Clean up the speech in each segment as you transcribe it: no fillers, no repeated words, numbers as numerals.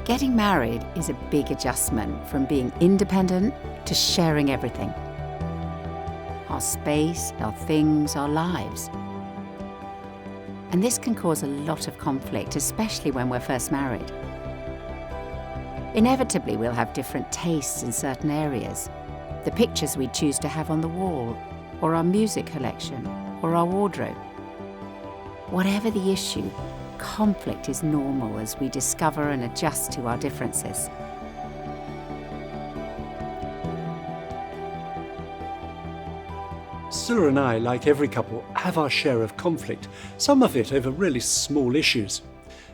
Getting married is a big adjustment from being independent to sharing everything. Our space, our things, our lives. And this can cause a lot of conflict, especially when we're first married. Inevitably, we'll have different tastes in certain areas. The pictures we choose to have on the wall, or our music collection, or our wardrobe. Whatever the issue, conflict is normal as we discover and adjust to our differences. Scilla and I, like every couple, have our share of conflict, some of it over really small issues.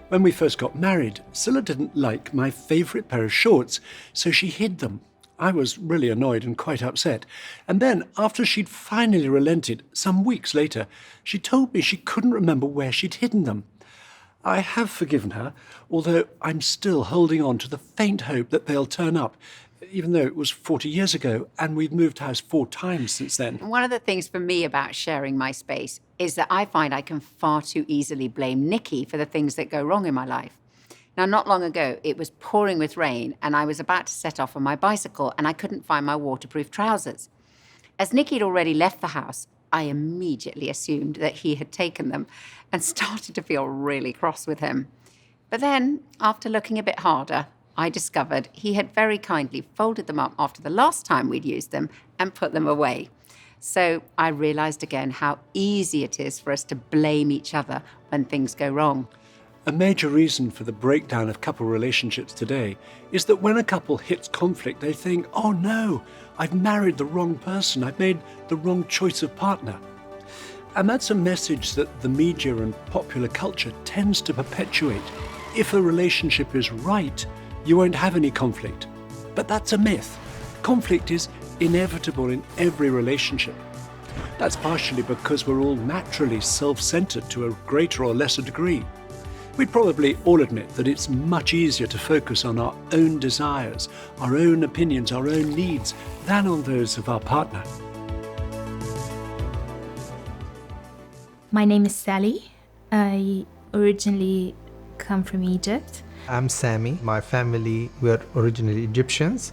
When we first got married, Scilla didn't like my favourite pair of shorts, so she hid them. I was really annoyed and quite upset. And then, after she'd finally relented, some weeks later, she told me she couldn't remember where she'd hidden them. I have forgiven her, although I'm still holding on to the faint hope that they'll turn up, even though it was 40 years ago and we've moved house 4 times since then. One of the things for me about sharing my space is that I find I can far too easily blame Nikki for the things that go wrong in my life. Now, not long ago, it was pouring with rain and I was about to set off on my bicycle and I couldn't find my waterproof trousers. As Nikki had already left the house, I immediately assumed that he had taken them and started to feel really cross with him. But then, after looking a bit harder, I discovered he had very kindly folded them up after the last time we'd used them and put them away. So I realised again how easy it is for us to blame each other when things go wrong. A major reason for the breakdown of couple relationships today is that when a couple hits conflict, they think, oh no, I've married the wrong person, I've made the wrong choice of partner. And that's a message that the media and popular culture tends to perpetuate. If a relationship is right, you won't have any conflict. But that's a myth. Conflict is inevitable in every relationship. That's partially because we're all naturally self-centered to a greater or lesser degree. We'd probably all admit that it's much easier to focus on our own desires, our own opinions, our own needs, than on those of our partner. My name is Sally. I originally come from Egypt. I'm Sami. My family were originally Egyptians.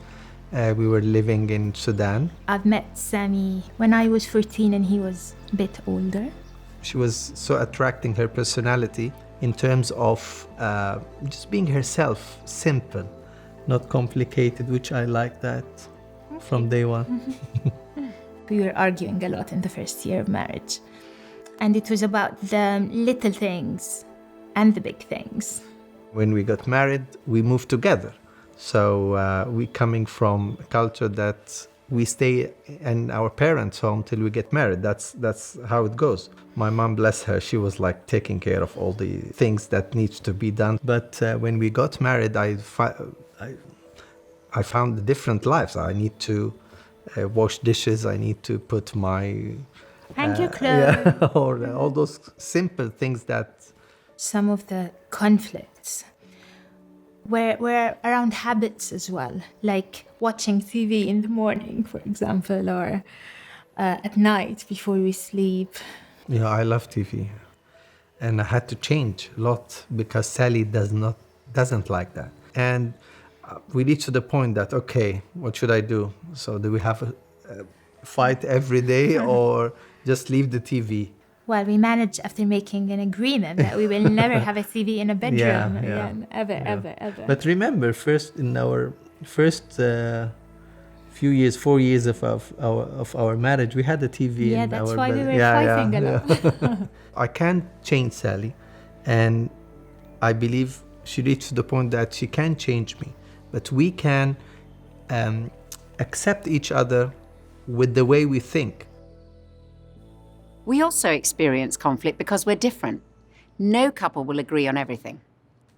We were living in Sudan. I've met Sami when I was 14 and he was a bit older. She was so attracting, her personality, in terms of just being herself, simple, not complicated, which I like that from day one. We were arguing a lot in the first year of marriage. And it was about the little things and the big things. When we got married, we moved together. So we coming from a culture that we stay in our parents' home till we get married. That's how it goes. My mom, bless her, she was like taking care of all the things that needs to be done. But when we got married, I found different lives. I need to wash dishes. I need to put my hang your clothes. or all those simple things that. Some of the conflicts were around habits as well, like watching TV in the morning, for example, or at night before we sleep. Yeah, I love TV. And I had to change a lot because Sally doesn't like that. And we reached to the point that, okay, what should I do? So do we have a fight every day or just leave the TV? Well, we managed after making an agreement that we will never have a TV in a bedroom again, ever. But remember, in our first few years, 4 years of our marriage, we had a TV in our bed. Yeah, that's why we were fighting a lot. I can't change Sally, and I believe she reached to the point that she can change me. But we can accept each other with the way we think. We also experience conflict because we're different. No couple will agree on everything.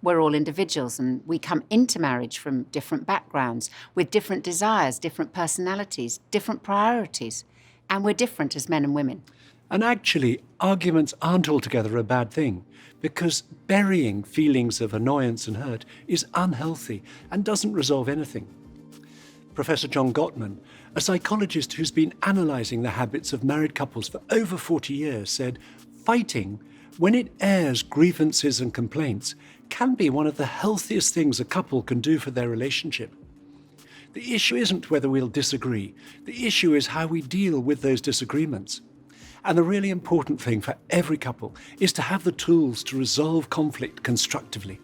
We're all individuals and we come into marriage from different backgrounds, with different desires, different personalities, different priorities, and we're different as men and women. And actually, arguments aren't altogether a bad thing, because burying feelings of annoyance and hurt is unhealthy and doesn't resolve anything. Professor John Gottman, a psychologist who's been analysing the habits of married couples for over 40 years, said, fighting, when it airs grievances and complaints, can be one of the healthiest things a couple can do for their relationship. The issue isn't whether we'll disagree. The issue is how we deal with those disagreements. And the really important thing for every couple is to have the tools to resolve conflict constructively.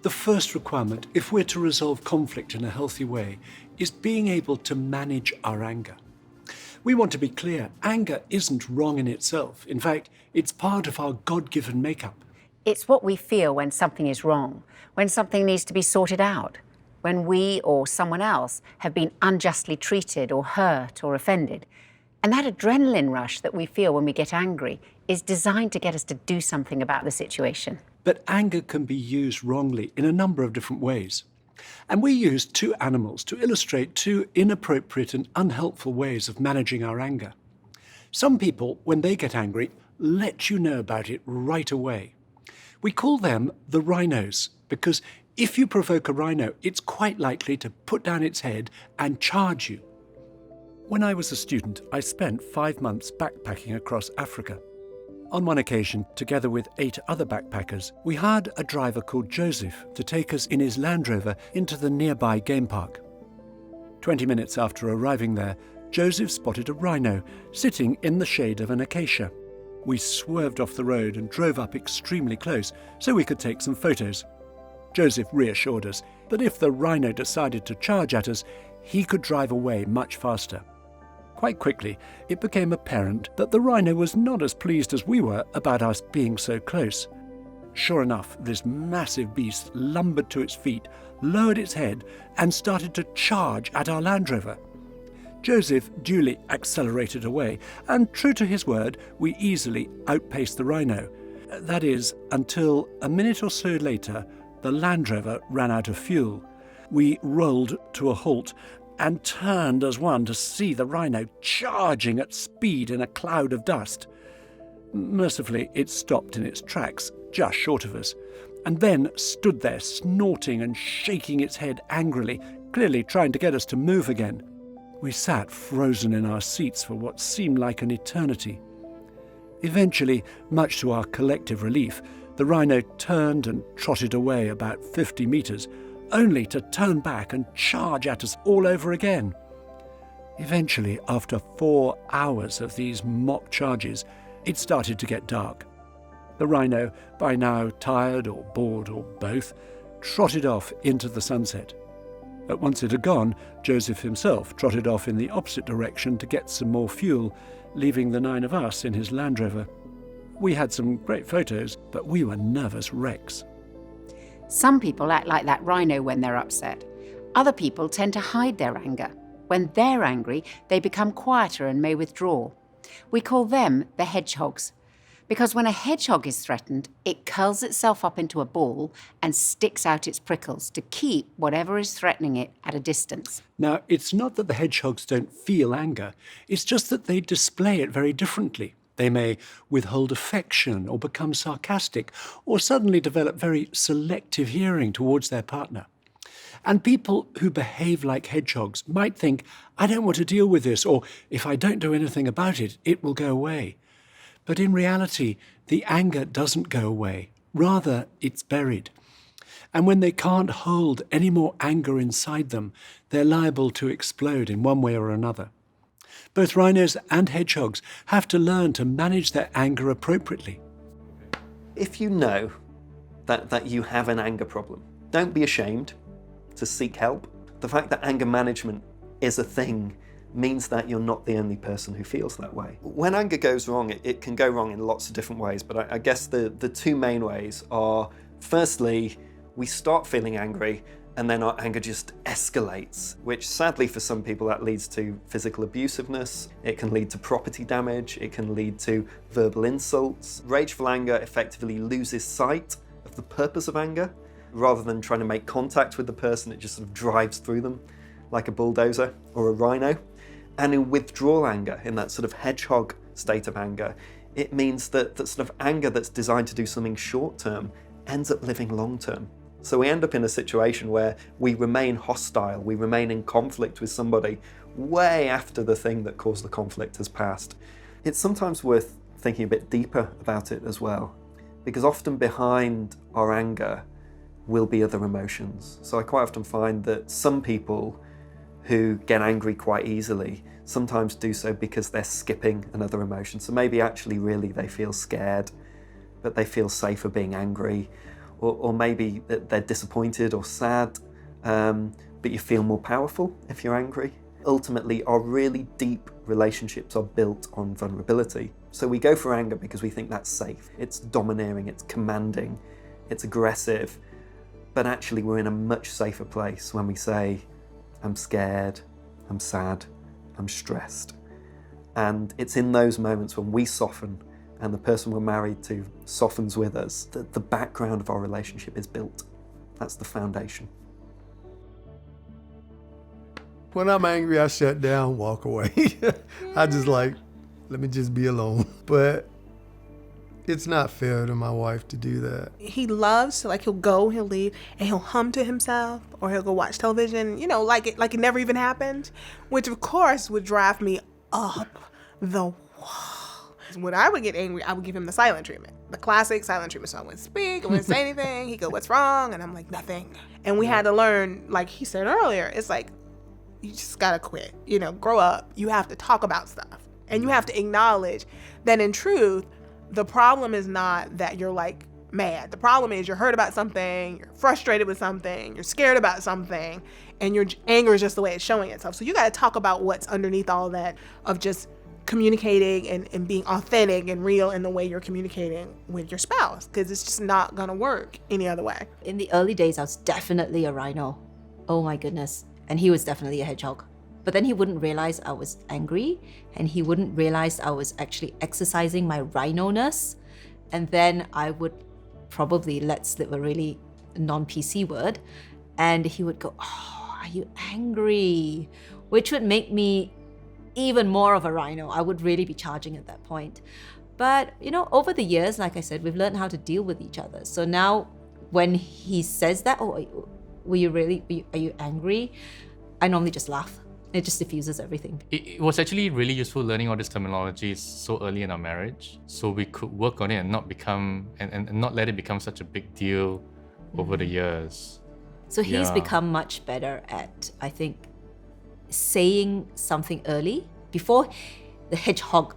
The first requirement, if we're to resolve conflict in a healthy way, is being able to manage our anger. We want to be clear, anger isn't wrong in itself. In fact, it's part of our God-given makeup. It's what we feel when something is wrong, when something needs to be sorted out, when we or someone else have been unjustly treated or hurt or offended. And that adrenaline rush that we feel when we get angry is designed to get us to do something about the situation. But anger can be used wrongly in a number of different ways. And we use two animals to illustrate two inappropriate and unhelpful ways of managing our anger. Some people, when they get angry, let you know about it right away. We call them the rhinos, because if you provoke a rhino, it's quite likely to put down its head and charge you. When I was a student, I spent 5 months backpacking across Africa. On one occasion, together with 8 other backpackers, we hired a driver called Joseph to take us in his Land Rover into the nearby game park. 20 minutes after arriving there, Joseph spotted a rhino sitting in the shade of an acacia. We swerved off the road and drove up extremely close so we could take some photos. Joseph reassured us that if the rhino decided to charge at us, he could drive away much faster. Quite quickly, it became apparent that the rhino was not as pleased as we were about us being so close. Sure enough, this massive beast lumbered to its feet, lowered its head, and started to charge at our Land Rover. Joseph duly accelerated away, and true to his word, we easily outpaced the rhino. That is, until a minute or so later, the Land Rover ran out of fuel. We rolled to a halt and turned as one to see the rhino charging at speed in a cloud of dust. Mercifully, it stopped in its tracks, just short of us, and then stood there snorting and shaking its head angrily, clearly trying to get us to move again. We sat frozen in our seats for what seemed like an eternity. Eventually, much to our collective relief, the rhino turned and trotted away about 50 meters, only to turn back and charge at us all over again. Eventually, after 4 hours of these mock charges, it started to get dark. The rhino, by now tired or bored or both, trotted off into the sunset. Once it had gone, Joseph himself trotted off in the opposite direction to get some more fuel, leaving the 9 of us in his Land Rover. We had some great photos, but we were nervous wrecks. Some people act like that rhino when they're upset. Other people tend to hide their anger. When they're angry, they become quieter and may withdraw. We call them the hedgehogs, because when a hedgehog is threatened, it curls itself up into a ball and sticks out its prickles to keep whatever is threatening it at a distance. Now, it's not that the hedgehogs don't feel anger, it's just that they display it very differently. They may withhold affection or become sarcastic or suddenly develop very selective hearing towards their partner. And people who behave like hedgehogs might think, I don't want to deal with this, or if I don't do anything about it, it will go away. But in reality, the anger doesn't go away. Rather, it's buried. And when they can't hold any more anger inside them, they're liable to explode in one way or another. Both rhinos and hedgehogs have to learn to manage their anger appropriately. If you know that you have an anger problem, don't be ashamed to seek help. The fact that anger management is a thing means that you're not the only person who feels that way. When anger goes wrong, it can go wrong in lots of different ways, but I guess the two main ways are, firstly, we start feeling angry and then our anger just escalates, which sadly for some people that leads to physical abusiveness, it can lead to property damage, it can lead to verbal insults. Rageful anger effectively loses sight of the purpose of anger. Rather than trying to make contact with the person, it just sort of drives through them like a bulldozer or a rhino. And in withdrawal anger, in that sort of hedgehog state of anger, it means that sort of anger that's designed to do something short-term ends up living long-term. So we end up in a situation where we remain hostile, we remain in conflict with somebody way after the thing that caused the conflict has passed. It's sometimes worth thinking a bit deeper about it as well. because often behind our anger will be other emotions. So I quite often find that some people who get angry quite easily sometimes do so because they're skipping another emotion. So maybe actually really they feel scared, but they feel safer being angry, or maybe that they're disappointed or sad, but you feel more powerful if you're angry. Ultimately, our really deep relationships are built on vulnerability. So we go for anger because we think that's safe. It's domineering, it's commanding, it's aggressive. But actually we're in a much safer place when we say, I'm scared, I'm sad, I'm stressed. And it's in those moments when we soften and the person we're married to softens with us that the background of our relationship is built. That's the foundation. When I'm angry, I shut down, walk away. I just like, let me just be alone. But it's not fair to my wife to do that. He loves to, like, he'll leave and he'll hum to himself, or he'll go watch television, you know, like it never even happened, which of course would drive me up the wall. When I would get angry, I would give him the silent treatment, the classic silent treatment. So I wouldn't speak, I wouldn't say anything. He'd go, what's wrong? And I'm like, nothing. And we had to learn, like he said earlier, it's like, you just gotta quit, you know, grow up. You have to talk about stuff, and you have to acknowledge that in truth, the problem is not that you're like mad. The problem is you're hurt about something, you're frustrated with something, you're scared about something, and your anger is just the way it's showing itself. So you got to talk about what's underneath all that, of just communicating and being authentic and real in the way you're communicating with your spouse, because it's just not going to work any other way. In the early days, I was definitely a rhino. Oh my goodness. And he was definitely a hedgehog. But then he wouldn't realize I was angry, and he wouldn't realize I was actually exercising my rhino-ness. And then I would probably let slip a really non-PC word, and he would go, oh, are you angry? Which would make me even more of a rhino. I would really be charging at that point. But, you know, over the years, like I said, we've learned how to deal with each other. So now when he says that, oh, are you angry? I normally just laugh. It just diffuses everything. It was actually really useful learning all this terminology so early in our marriage, so we could work on it and not become and not let it become such a big deal over the years. So he's become much better at, I think, saying something early before the hedgehog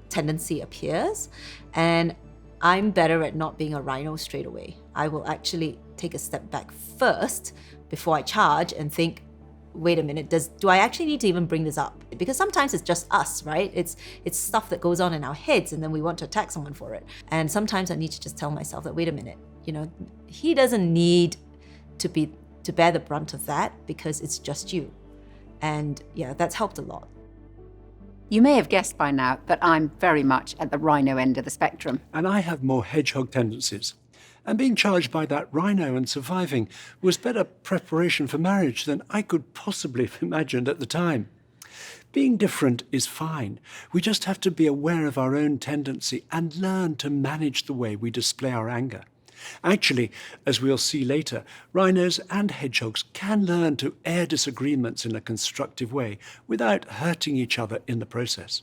tendency appears, and I'm better at not being a rhino straight away. I will actually take a step back first before I charge and think, wait a minute, do I actually need to even bring this up? Because sometimes it's just us, right? It's stuff that goes on in our heads, and then we want to attack someone for it. And sometimes I need to just tell myself that, wait a minute, you know, he doesn't need to bear the brunt of that, because it's just you. And yeah, that's helped a lot. You may have guessed by now that I'm very much at the rhino end of the spectrum. And I have more hedgehog tendencies. And being charged by that rhino and surviving was better preparation for marriage than I could possibly have imagined at the time. Being different is fine. We just have to be aware of our own tendency and learn to manage the way we display our anger. Actually, as we'll see later, rhinos and hedgehogs can learn to air disagreements in a constructive way without hurting each other in the process.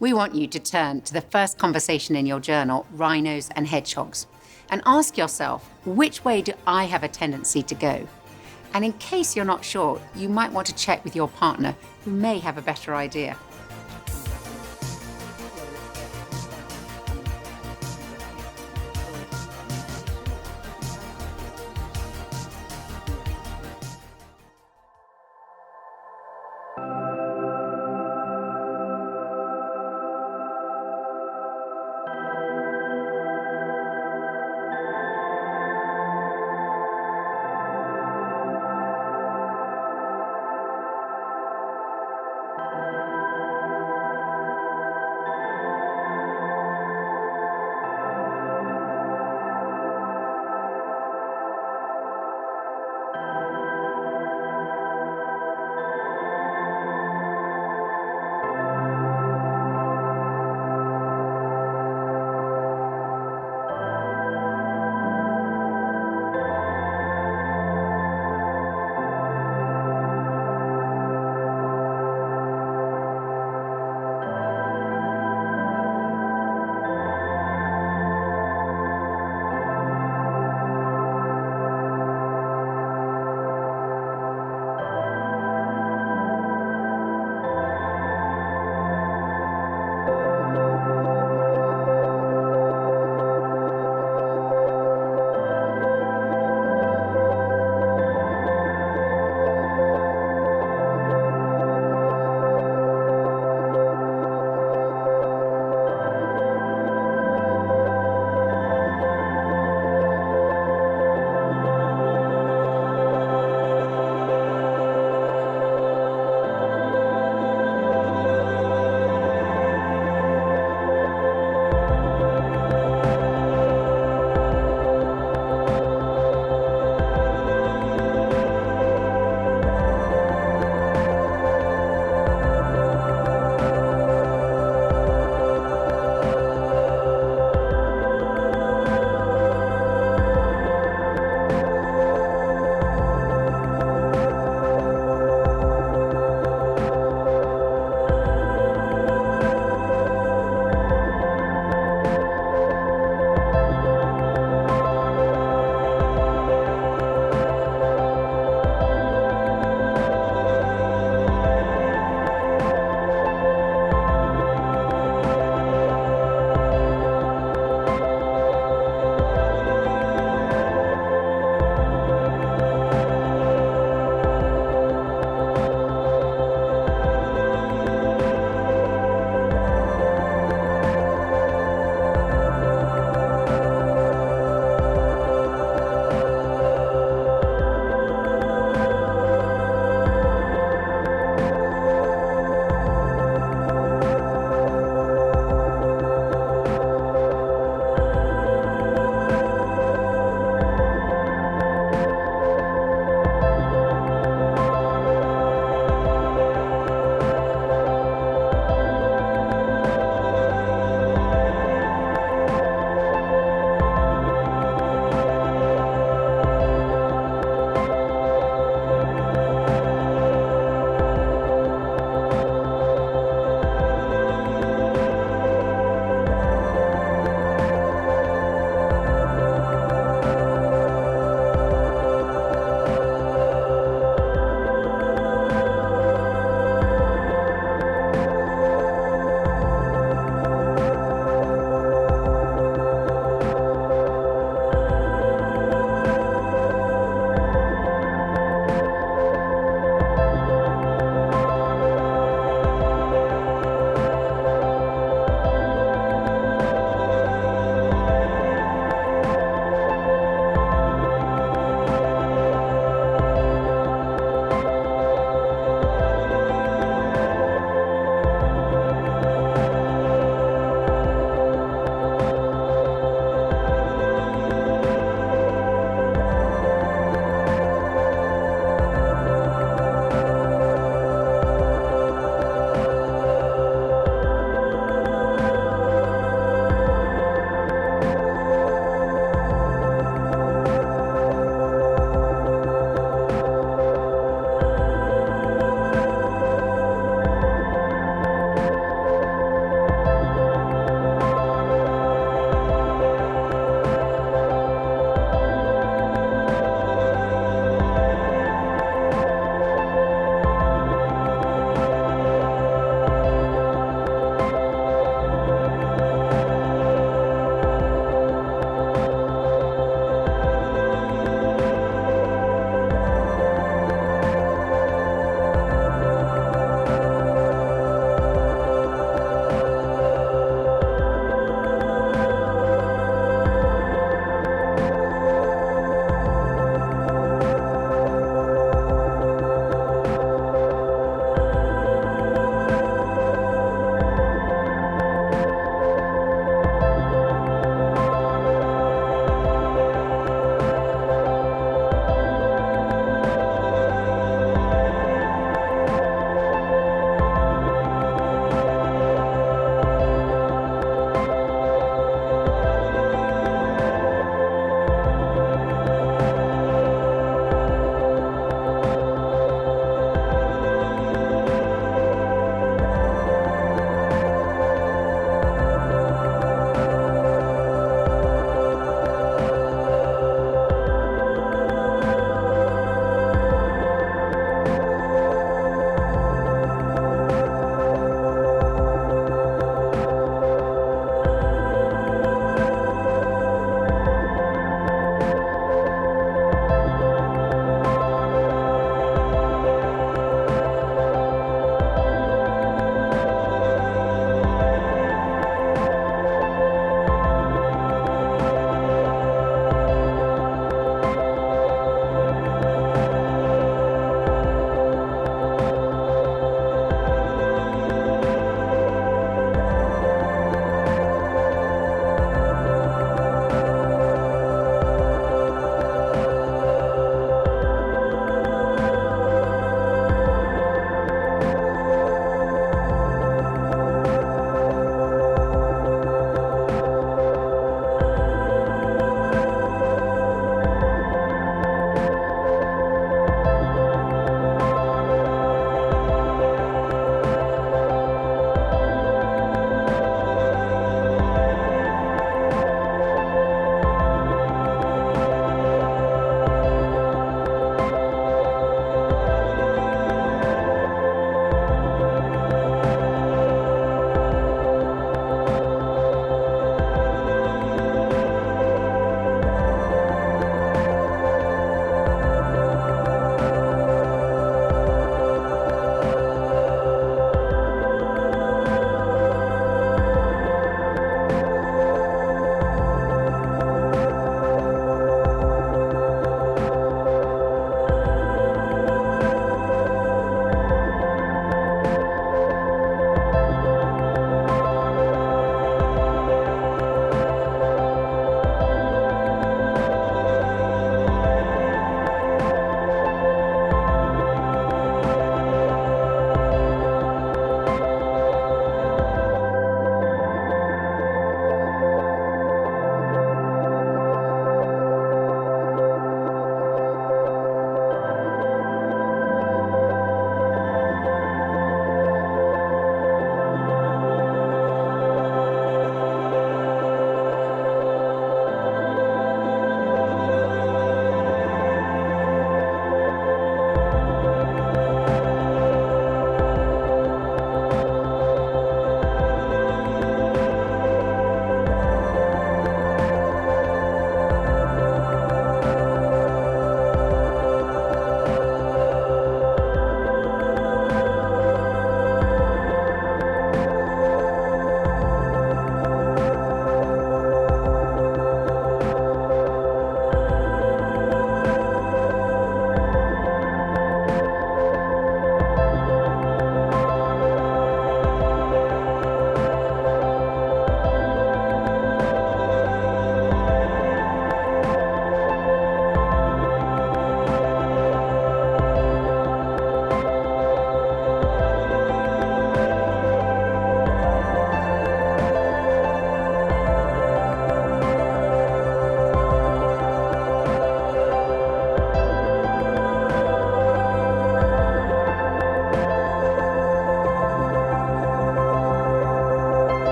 We want you to turn to the first conversation in your journal, Rhinos and Hedgehogs, and ask yourself, which way do I have a tendency to go? And in case you're not sure, you might want to check with your partner, who may have a better idea.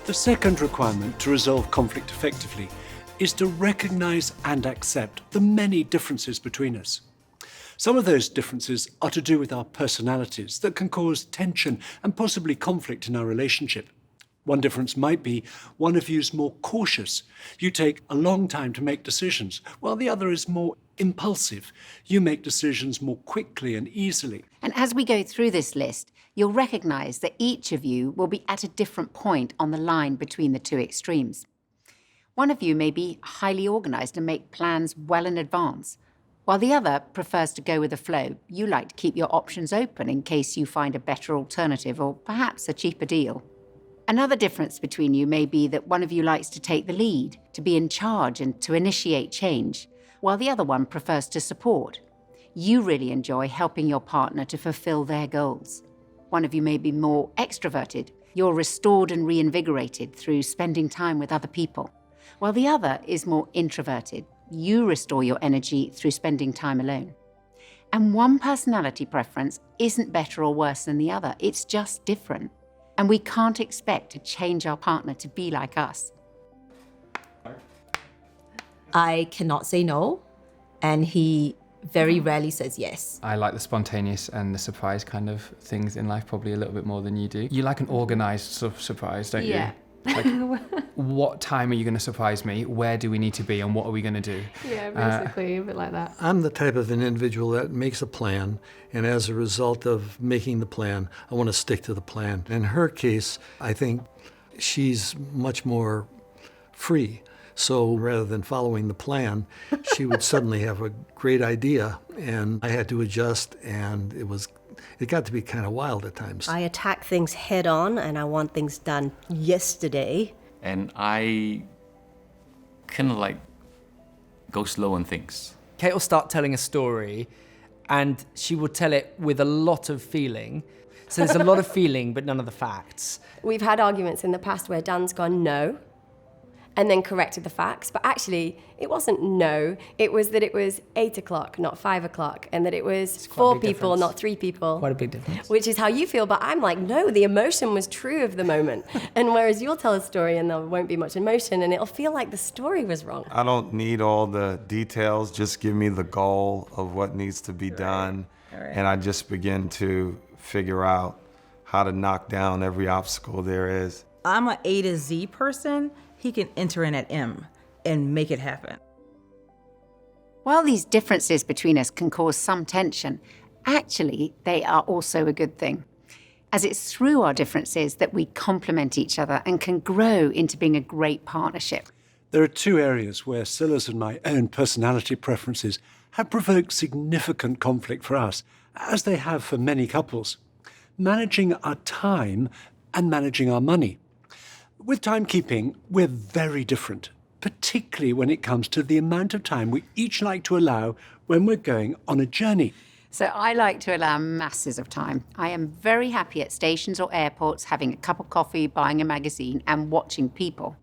The second requirement to resolve conflict effectively is to recognize and accept the many differences between us. Some of those differences are to do with our personalities that can cause tension and possibly conflict in our relationship. One difference might be one of you's more cautious. You take a long time to make decisions, while the other is more impulsive. You make decisions more quickly and easily. And as we go through this list, you'll recognize that each of you will be at a different point on the line between the two extremes. One of you may be highly organized and make plans well in advance, while the other prefers to go with the flow. You like to keep your options open in case you find a better alternative or perhaps a cheaper deal. Another difference between you may be that one of you likes to take the lead, to be in charge and to initiate change, while the other one prefers to support. You really enjoy helping your partner to fulfill their goals. One of you may be more extroverted. You're restored and reinvigorated through spending time with other people, while the other is more introverted. You restore your energy through spending time alone. And one personality preference isn't better or worse than the other. It's just different. And we can't expect to change our partner to be like us. I cannot say no, and he very rarely says yes. I like the spontaneous and the surprise kind of things in life probably a little bit more than you do. You like an organized sort of surprise, don't you? Like, what time are you going to surprise me? Where do we need to be? And what are we going to do? Yeah, basically a bit like that. I'm the type of an individual that makes a plan, and as a result of making the plan, I want to stick to the plan. In her case, I think she's much more free. So rather than following the plan, she would suddenly have a great idea, and I had to adjust, and it got to be kind of wild at times. I attack things head on, and I want things done yesterday. And I kind of like go slow on things. Kate will start telling a story, and she will tell it with a lot of feeling. So there's a lot of feeling, but none of the facts. We've had arguments in the past where Dan's gone no, and then corrected the facts, but actually it wasn't no, it was that it was 8 o'clock, not 5 o'clock, and that it was 4 people, not 3 people. Quite a big difference. Which is how you feel, but I'm like, no, the emotion was true of the moment. And whereas you'll tell a story and there won't be much emotion, and it'll feel like the story was wrong. I don't need all the details, just give me the goal of what needs to be done, and I just begin to figure out how to knock down every obstacle there is. I'm an A to Z person. He can enter in at M and make it happen. While these differences between us can cause some tension, actually, they are also a good thing, as it's through our differences that we complement each other and can grow into being a great partnership. There are two areas where Scylla's and my own personality preferences have provoked significant conflict for us, as they have for many couples: managing our time and managing our money. With timekeeping, we're very different, particularly when it comes to the amount of time we each like to allow when we're going on a journey. So I like to allow masses of time. I am very happy at stations or airports having a cup of coffee, buying a magazine, and watching people.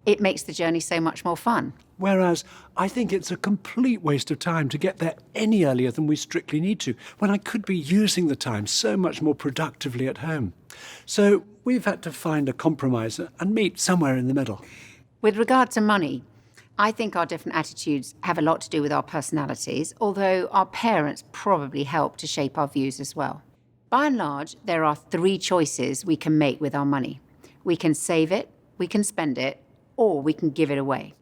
It makes the journey so much more fun. Whereas I think it's a complete waste of time to get there any earlier than we strictly need to, when I could be using the time so much more productively at home. So we've had to find a compromise and meet somewhere in the middle. With regard to money, I think our different attitudes have a lot to do with our personalities, although our parents probably help to shape our views as well. By and large, there are 3 choices we can make with our money. We can save it, we can spend it, or we can give it away.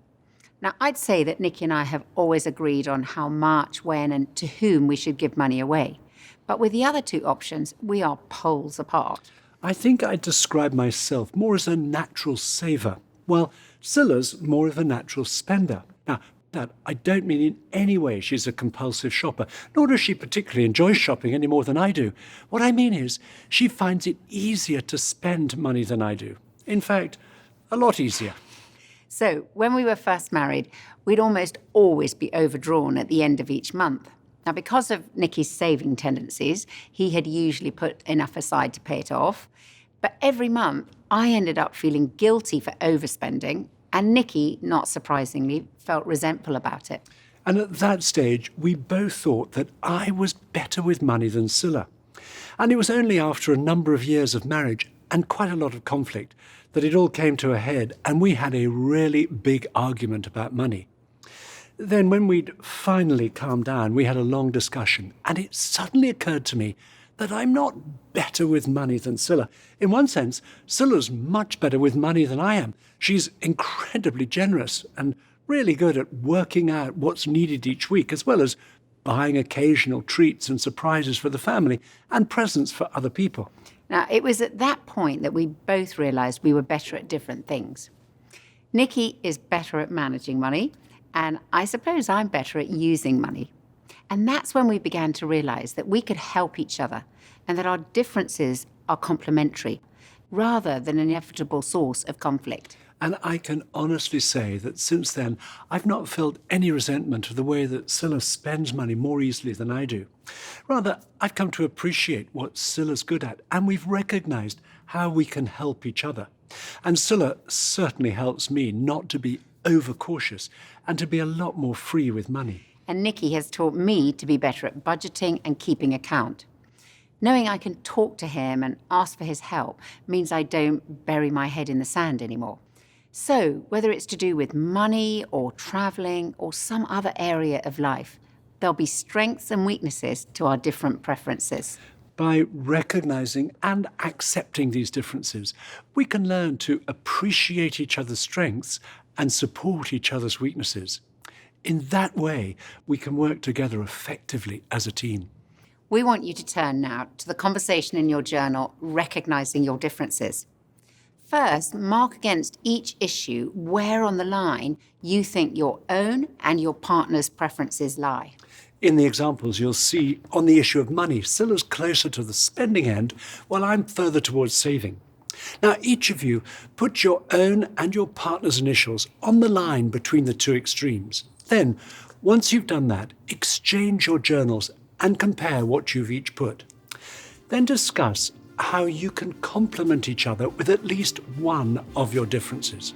Now, I'd say that Nikki and I have always agreed on how much, when, and to whom we should give money away. But with the other 2 options, we are poles apart. I think I'd describe myself more as a natural saver, while Scylla's more of a natural spender. Now, that I don't mean in any way she's a compulsive shopper, nor does she particularly enjoy shopping any more than I do. What I mean is, she finds it easier to spend money than I do. In fact, a lot easier. So, when we were first married, we'd almost always be overdrawn at the end of each month. Now, because of Nikki's saving tendencies, he had usually put enough aside to pay it off. But every month, I ended up feeling guilty for overspending, and Nikki, not surprisingly, felt resentful about it. And at that stage, we both thought that I was better with money than Scylla. And it was only after a number of years of marriage and quite a lot of conflict that it all came to a head and we had a really big argument about money. Then when we'd finally calmed down, we had a long discussion, and it suddenly occurred to me that I'm not better with money than Scilla. In one sense, Scylla's much better with money than I am. She's incredibly generous and really good at working out what's needed each week, as well as buying occasional treats and surprises for the family and presents for other people. Now, it was at that point that we both realised we were better at different things. Nikki is better at managing money, and I suppose I'm better at using money. And that's when we began to realise that we could help each other and that our differences are complementary, rather than an inevitable source of conflict. And I can honestly say that since then, I've not felt any resentment of the way that Scilla spends money more easily than I do. Rather, I've come to appreciate what Scylla's good at, and we've recognised how we can help each other. And Scilla certainly helps me not to be overcautious and to be a lot more free with money. And Nikki has taught me to be better at budgeting and keeping account. Knowing I can talk to him and ask for his help means I don't bury my head in the sand anymore. So, whether it's to do with money or travelling or some other area of life, there'll be strengths and weaknesses to our different preferences. By recognising and accepting these differences, we can learn to appreciate each other's strengths and support each other's weaknesses. In that way, we can work together effectively as a team. We want you to turn now to the conversation in your journal, recognising your differences. First, mark against each issue where on the line you think your own and your partner's preferences lie. In the examples, you'll see on the issue of money, Scylla's closer to the spending end, while I'm further towards saving. Now, each of you put your own and your partner's initials on the line between the two extremes. Then, once you've done that, exchange your journals and compare what you've each put. Then discuss how you can complement each other with at least one of your differences.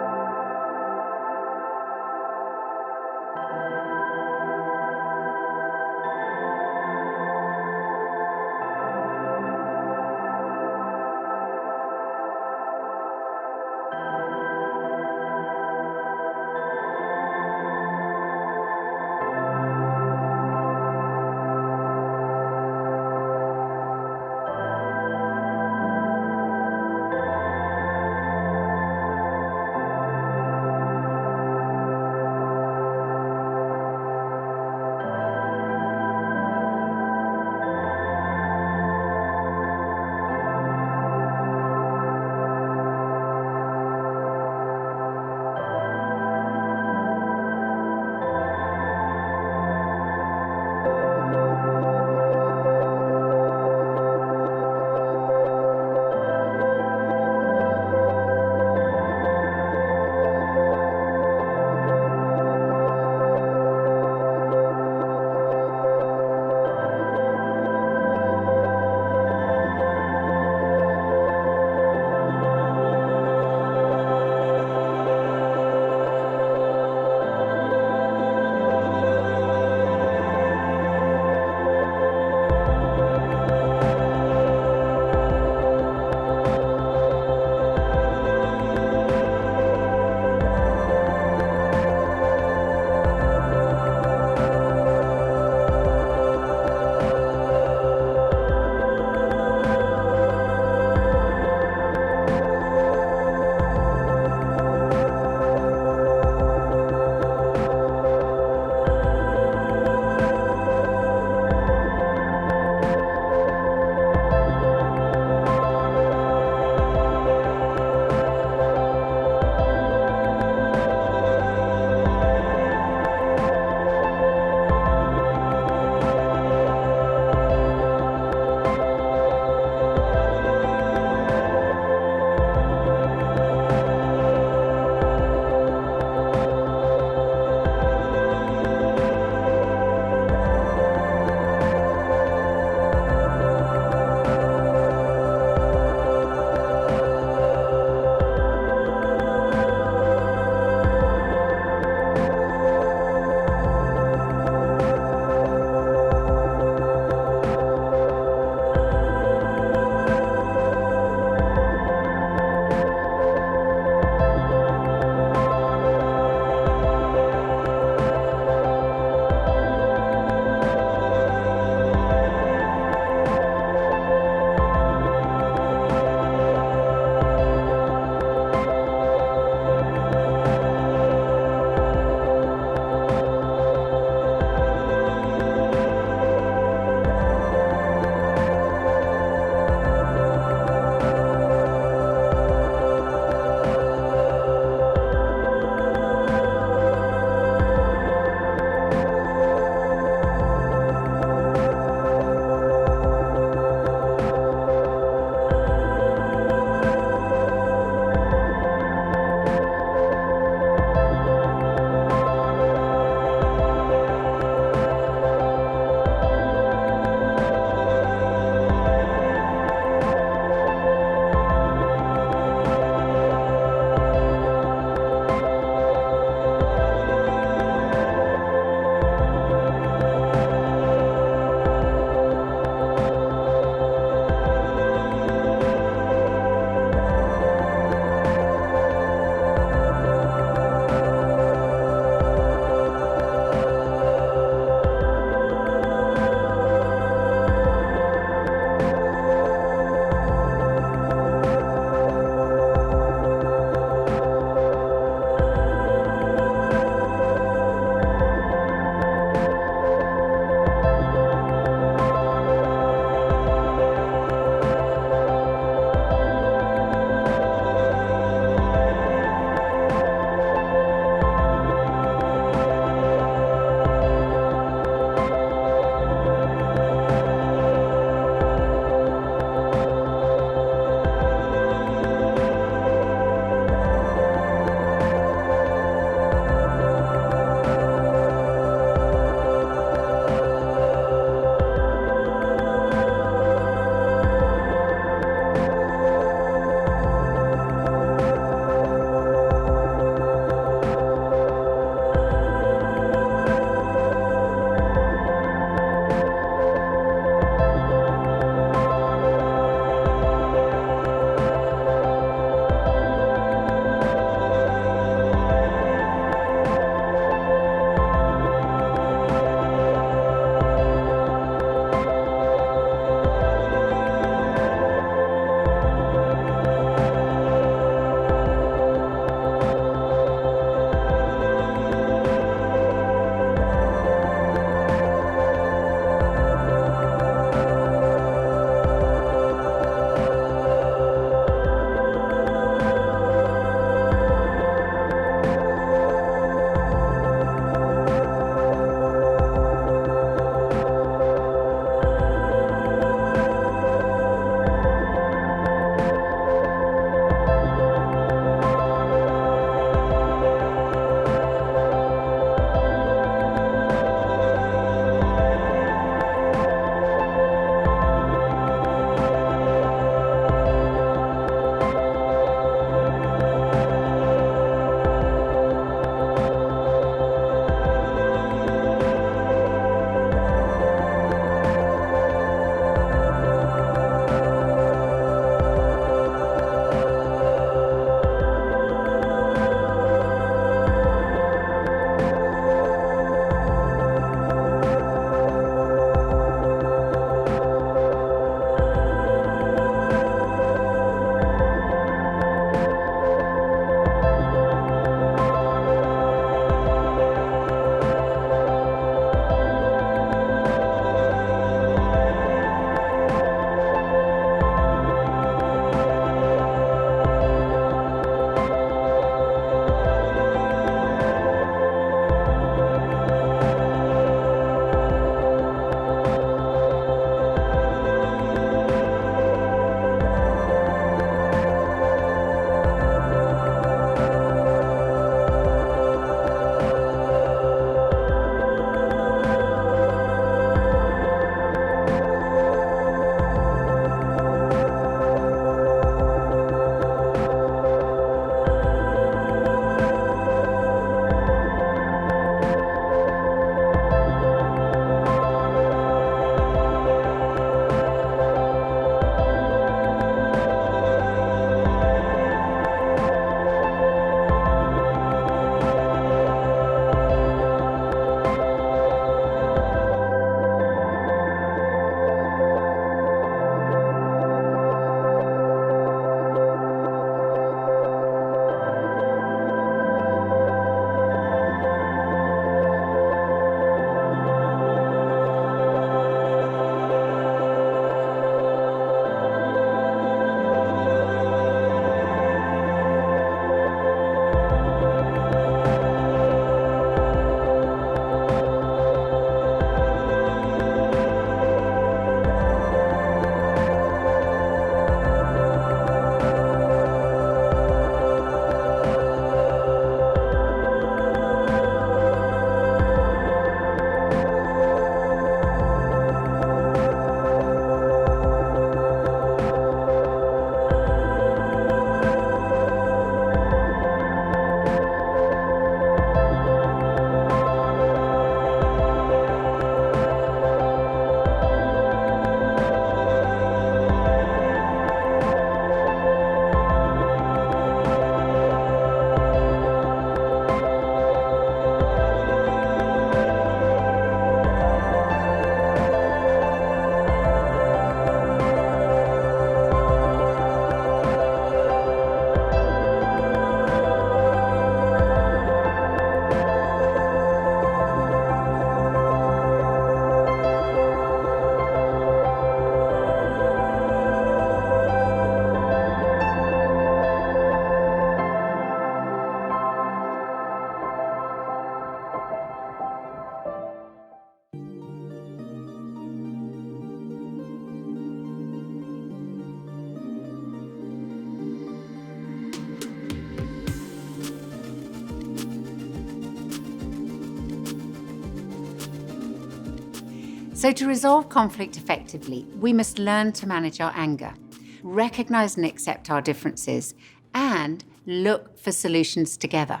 So to resolve conflict effectively, we must learn to manage our anger, recognize and accept our differences, and look for solutions together.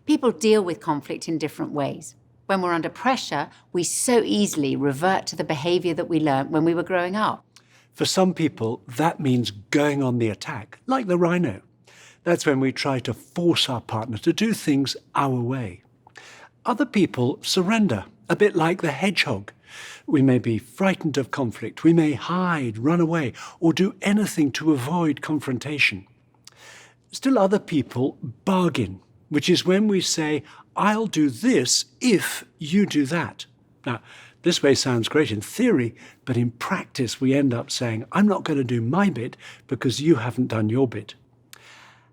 People deal with conflict in different ways. When we're under pressure, we so easily revert to the behavior that we learned when we were growing up. For some people, that means going on the attack, like the rhino. That's when we try to force our partner to do things our way. Other people surrender, a bit like the hedgehog. We may be frightened of conflict, we may hide, run away, or do anything to avoid confrontation. Still other people bargain, which is when we say, I'll do this if you do that. Now, this way sounds great in theory, but in practice we end up saying, I'm not going to do my bit because you haven't done your bit.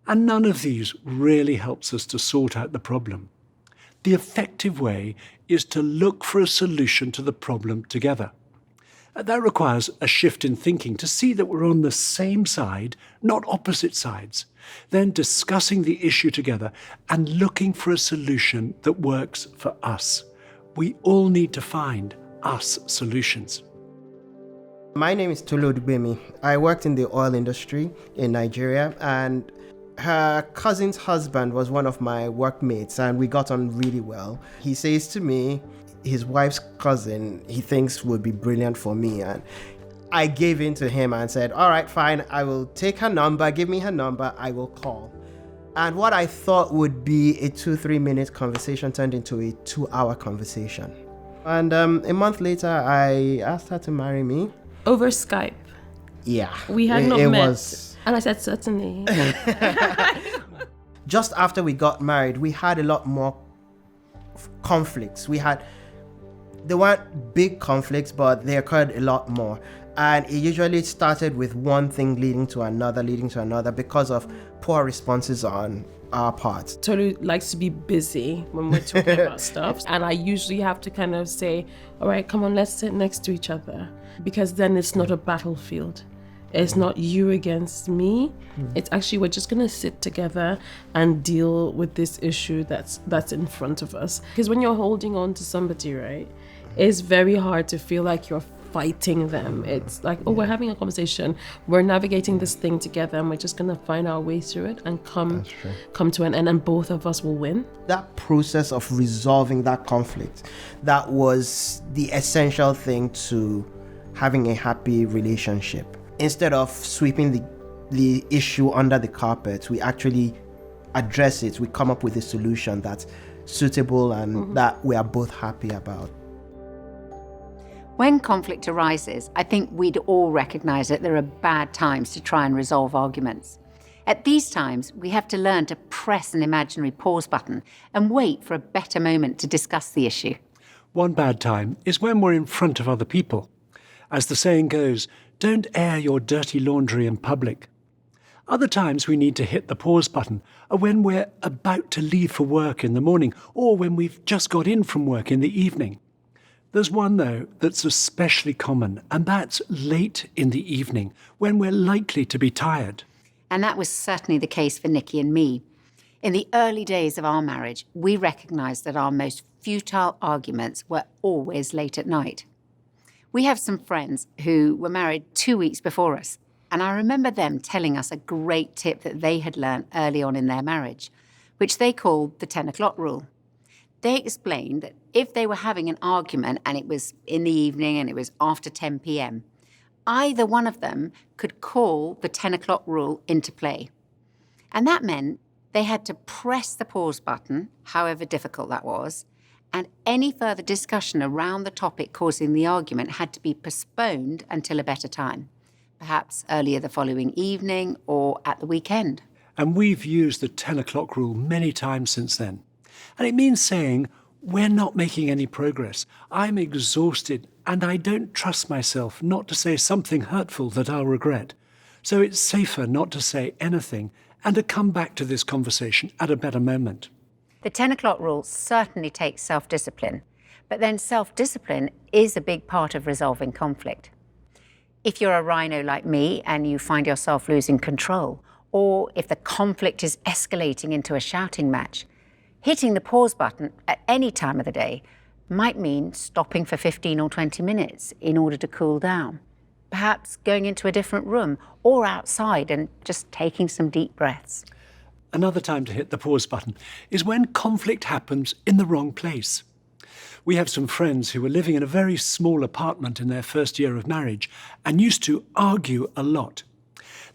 And none of these really helps us to sort out the problem. The effective way is to look for a solution to the problem together. That requires a shift in thinking to see that we're on the same side, not opposite sides. Then discussing the issue together and looking for a solution that works for us. We all need to find us solutions. My name is Tolu Dubemi. I worked in the oil industry in Nigeria, and her cousin's husband was one of my workmates, and we got on really well. He says to me, his wife's cousin, he thinks would be brilliant for me. And I gave in to him and said, all right, fine, I will take her number, give me her number, I will call. And what I thought would be a 2-3 minute conversation turned into a 2-hour conversation. And a month later, I asked her to marry me. Over Skype. Yeah. We had not met. Was... And I said, certainly. Just after we got married, we had a lot more conflicts. There weren't big conflicts, but they occurred a lot more. And it usually started with one thing leading to another because of poor responses on our part. Tolu likes to be busy when we're talking about stuff. And I usually have to kind of say, all right, come on, let's sit next to each other. Because then it's not a battlefield. It's not you against me. It's actually, we're just gonna sit together and deal with this issue that's in front of us. Because when you're holding on to somebody, right, it's very hard to feel like you're fighting them. It's like, oh, we're having a conversation, we're navigating this thing together, and we're just gonna find our way through it and come to an end, and both of us will win. That process of resolving that conflict, that was the essential thing to having a happy relationship. Instead of sweeping the issue under the carpet, we actually address it. We come up with a solution that's suitable and that we are both happy about. When conflict arises, I think we'd all recognize that there are bad times to try and resolve arguments. At these times, we have to learn to press an imaginary pause button and wait for a better moment to discuss the issue. One bad time is when we're in front of other people. As the saying goes, don't air your dirty laundry in public. Other times we need to hit the pause button are when we're about to leave for work in the morning or when we've just got in from work in the evening. There's one, though, that's especially common, and that's late in the evening when we're likely to be tired. And that was certainly the case for Nikki and me. In the early days of our marriage, we recognised that our most futile arguments were always late at night. We have some friends who were married 2 weeks before us, and I remember them telling us a great tip that they had learned early on in their marriage, which they called the 10 o'clock rule. They explained that if they were having an argument and it was in the evening and it was after 10 p.m., either one of them could call the 10 o'clock rule into play. And that meant they had to press the pause button, however difficult that was, and any further discussion around the topic causing the argument had to be postponed until a better time, perhaps earlier the following evening or at the weekend. And we've used the 10 o'clock rule many times since then. And it means saying, we're not making any progress. I'm exhausted and I don't trust myself not to say something hurtful that I'll regret. So it's safer not to say anything and to come back to this conversation at a better moment. The 10 o'clock rule certainly takes self-discipline, but then self-discipline is a big part of resolving conflict. If you're a rhino like me and you find yourself losing control, or if the conflict is escalating into a shouting match, hitting the pause button at any time of the day might mean stopping for 15 or 20 minutes in order to cool down. Perhaps going into a different room or outside and just taking some deep breaths. Another time to hit the pause button is when conflict happens in the wrong place. We have some friends who were living in a very small apartment in their first year of marriage and used to argue a lot.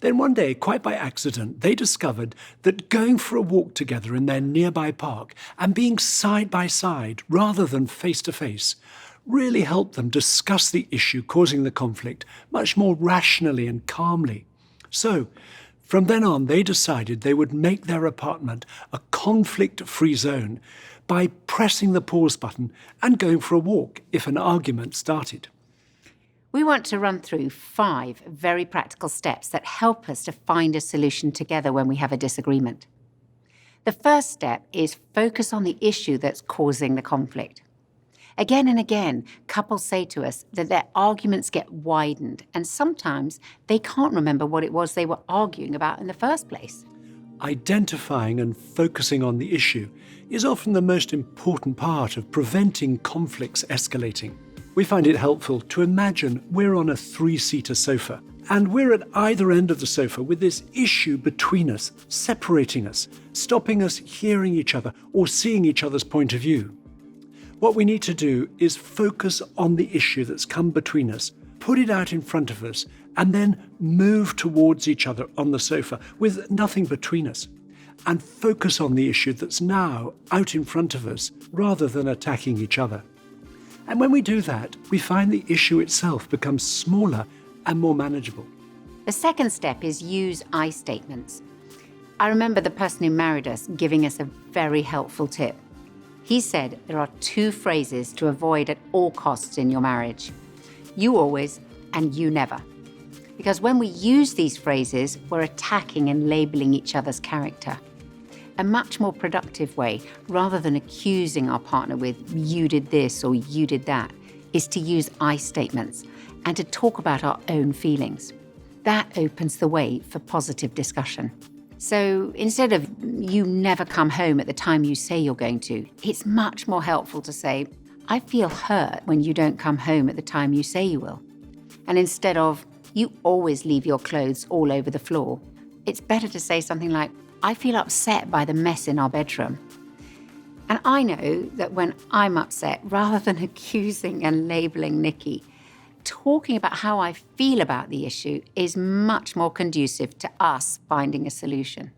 Then one day, quite by accident, they discovered that going for a walk together in their nearby park and being side by side rather than face to face really helped them discuss the issue causing the conflict much more rationally and calmly. So, from then on, they decided they would make their apartment a conflict-free zone by pressing the pause button and going for a walk if an argument started. We want to run through 5 very practical steps that help us to find a solution together when we have a disagreement. The first step is focus on the issue that's causing the conflict. Again and again, couples say to us that their arguments get widened, and sometimes they can't remember what it was they were arguing about in the first place. Identifying and focusing on the issue is often the most important part of preventing conflicts escalating. We find it helpful to imagine we're on a 3-seater sofa, and we're at either end of the sofa with this issue between us, separating us, stopping us hearing each other or seeing each other's point of view. What we need to do is focus on the issue that's come between us, put it out in front of us, and then move towards each other on the sofa with nothing between us, and focus on the issue that's now out in front of us rather than attacking each other. And when we do that, we find the issue itself becomes smaller and more manageable. The second step is use I statements. I remember the person who married us giving us a very helpful tip. He said there are 2 phrases to avoid at all costs in your marriage. You always and you never. Because when we use these phrases, we're attacking and labeling each other's character. A much more productive way, rather than accusing our partner with you did this or you did that, is to use I statements and to talk about our own feelings. That opens the way for positive discussion. So instead of you never come home at the time you say you're going to, it's much more helpful to say, I feel hurt when you don't come home at the time you say you will. And instead of you always leave your clothes all over the floor, it's better to say something like, I feel upset by the mess in our bedroom. And I know that when I'm upset, rather than accusing and labeling Nikki, talking about how I feel about the issue is much more conducive to us finding a solution.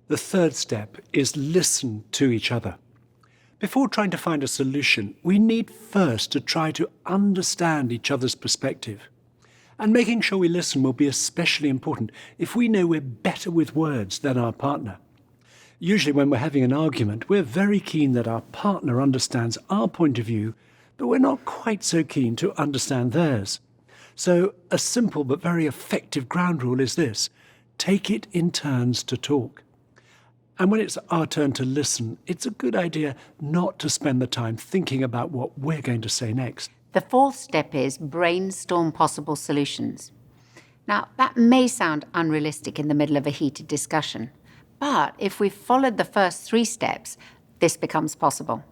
The third step is listen to each other. Before trying to find a solution, we need first to try to understand each other's perspective. And making sure we listen will be especially important if we know we're better with words than our partner. Usually when we're having an argument, we're very keen that our partner understands our point of view, but we're not quite so keen to understand theirs. So a simple but very effective ground rule is this: take it in turns to talk. And when it's our turn to listen, it's a good idea not to spend the time thinking about what we're going to say next. The fourth step is brainstorm possible solutions. Now, that may sound unrealistic in the middle of a heated discussion, but if we've followed the first 3 steps, this becomes possible.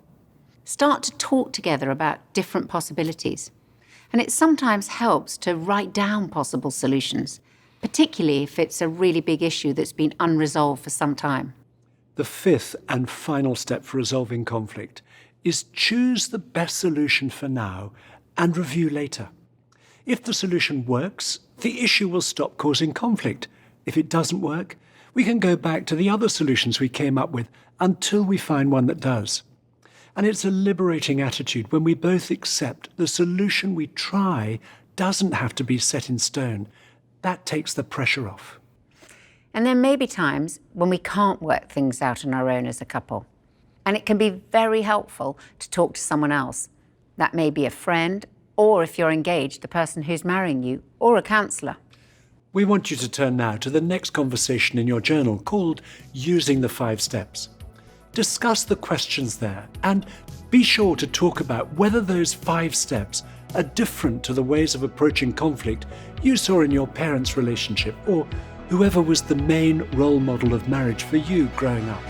Start to talk together about different possibilities. And it sometimes helps to write down possible solutions, particularly if it's a really big issue that's been unresolved for some time. The 5th and final step for resolving conflict is choose the best solution for now and review later. If the solution works, the issue will stop causing conflict. If it doesn't work, we can go back to the other solutions we came up with until we find one that does. And it's a liberating attitude when we both accept the solution we try doesn't have to be set in stone. That takes the pressure off. And there may be times when we can't work things out on our own as a couple. And it can be very helpful to talk to someone else. That may be a friend, or if you're engaged, the person who's marrying you, or a counsellor. We want you to turn now to the next conversation in your journal called Using the 5 Steps. Discuss the questions there and be sure to talk about whether those 5 steps are different to the ways of approaching conflict you saw in your parents' relationship or whoever was the main role model of marriage for you growing up.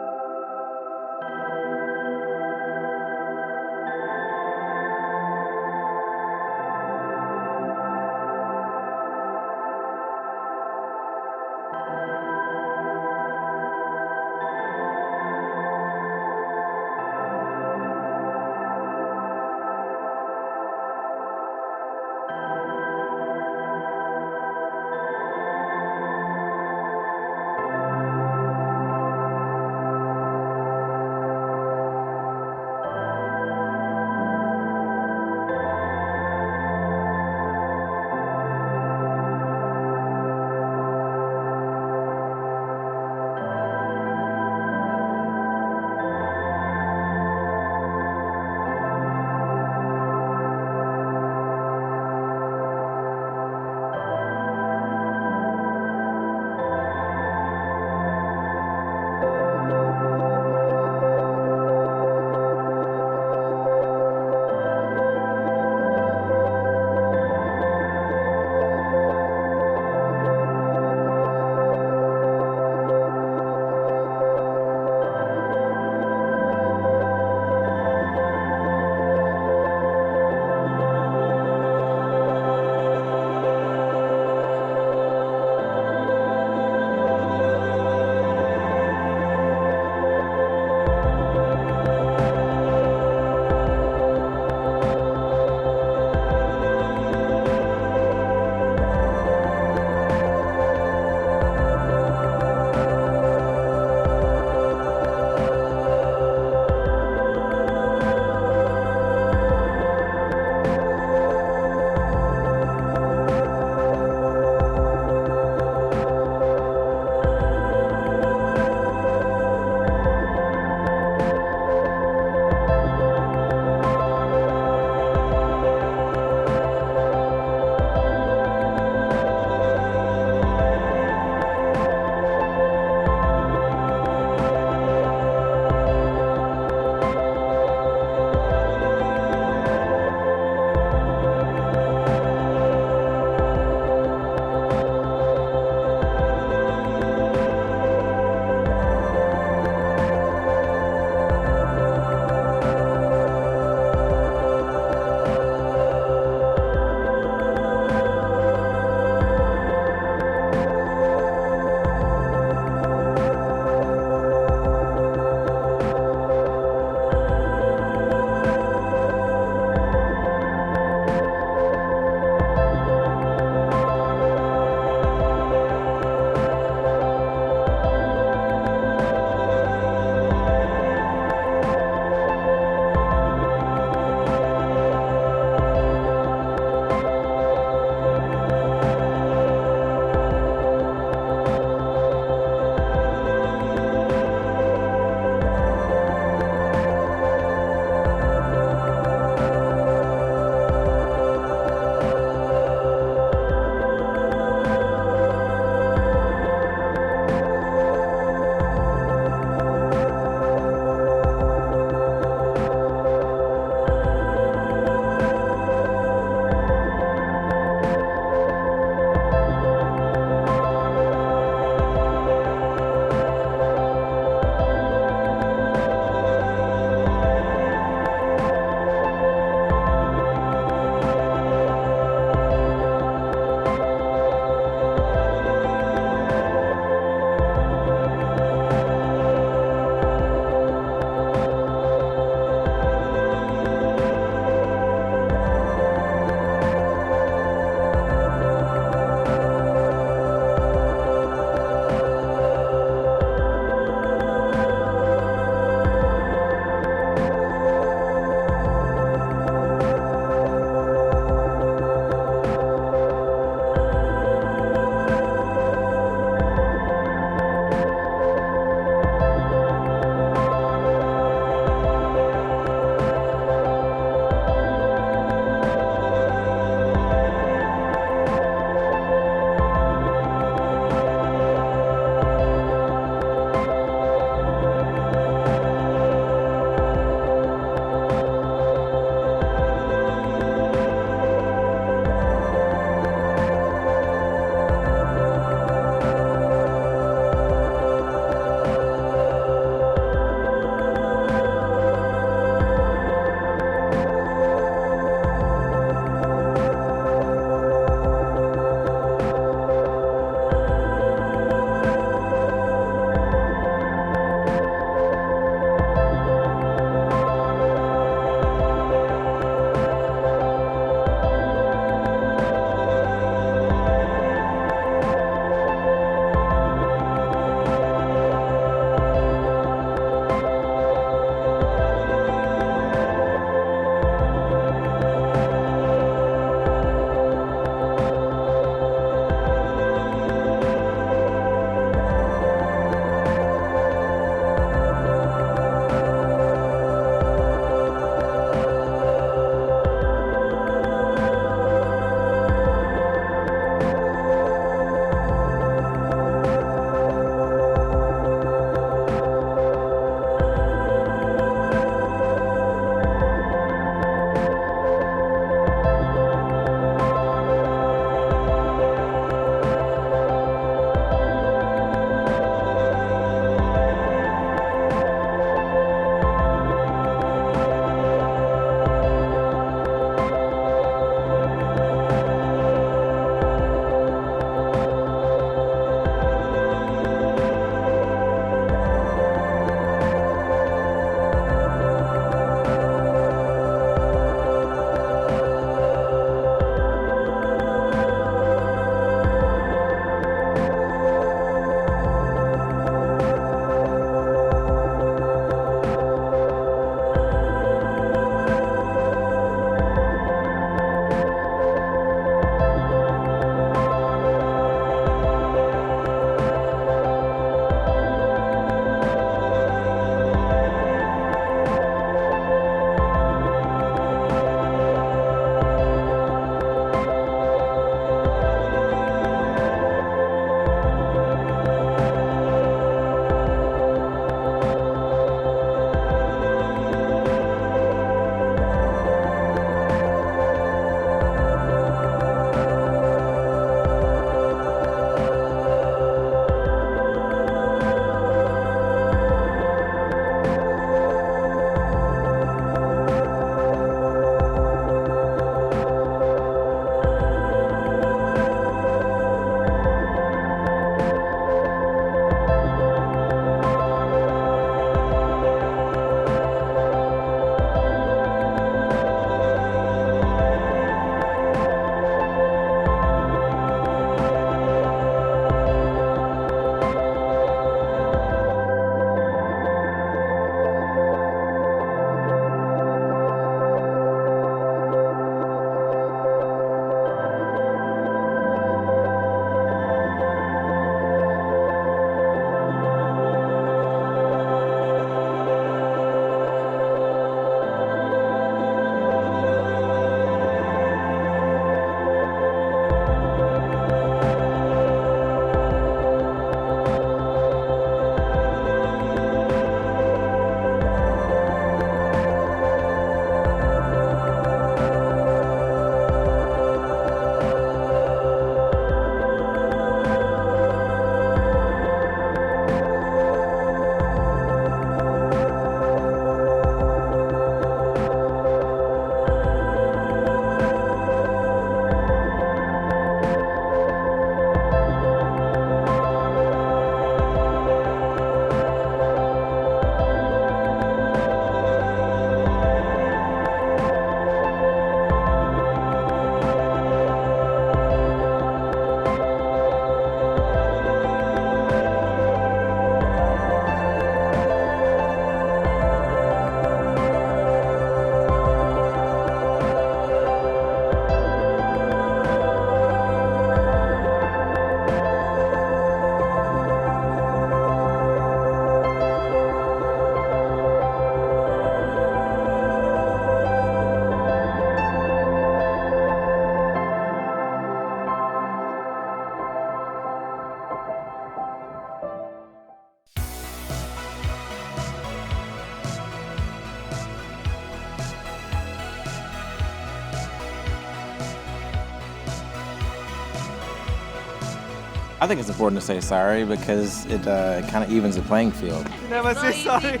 I think it's important to say sorry because it kind of evens the playing field. Never say sorry.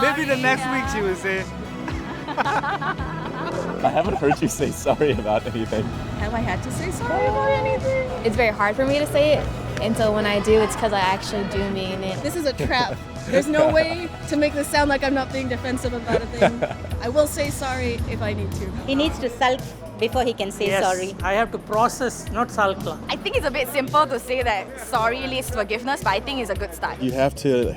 Maybe the next week she will say. I haven't heard you say sorry about anything. Have I had to say sorry about anything? It's very hard for me to say it, and so when I do, it's because I actually do mean it. This is a trap. There's no way to make this sound like I'm not being defensive about a thing. I will say sorry if I need to. He needs to sulk before he can say sorry. I have to process, not sulk. I think it's a bit simple to say that sorry leads to forgiveness, but I think it's a good start. You have to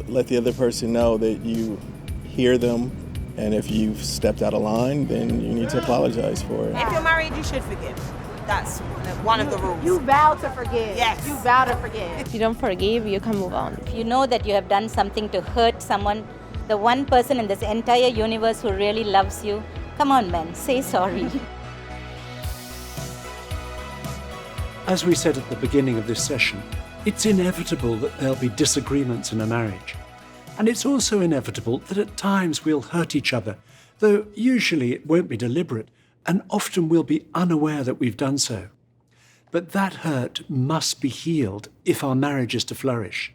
let the other person know that you hear them, and if you've stepped out of line, then you need to apologize for it. If you're married, you should forgive. That's one of the rules. You vow to forgive. Yes. You vow to forgive. If you don't forgive, you can move on. If you know that you have done something to hurt someone, the one person in this entire universe who really loves you, come on, man, say sorry. As we said at the beginning of this session, it's inevitable that there'll be disagreements in a marriage. And it's also inevitable that at times we'll hurt each other, though usually it won't be deliberate, and often we'll be unaware that we've done so. But that hurt must be healed if our marriage is to flourish.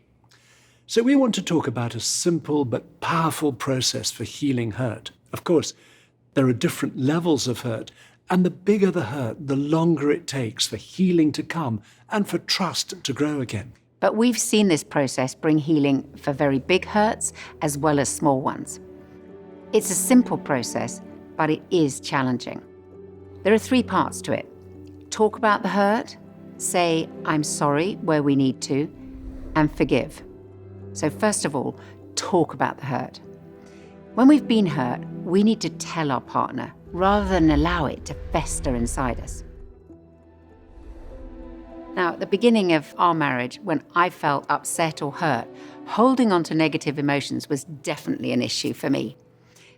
So we want to talk about a simple but powerful process for healing hurt. Of course, there are different levels of hurt, and the bigger the hurt, the longer it takes for healing to come and for trust to grow again. But we've seen this process bring healing for very big hurts as well as small ones. It's a simple process, but it is challenging. There are 3 parts to it. Talk about the hurt, say, I'm sorry where we need to, and forgive. So first of all, talk about the hurt. When we've been hurt, we need to tell our partner rather than allow it to fester inside us. Now, at the beginning of our marriage, when I felt upset or hurt, holding on to negative emotions was definitely an issue for me.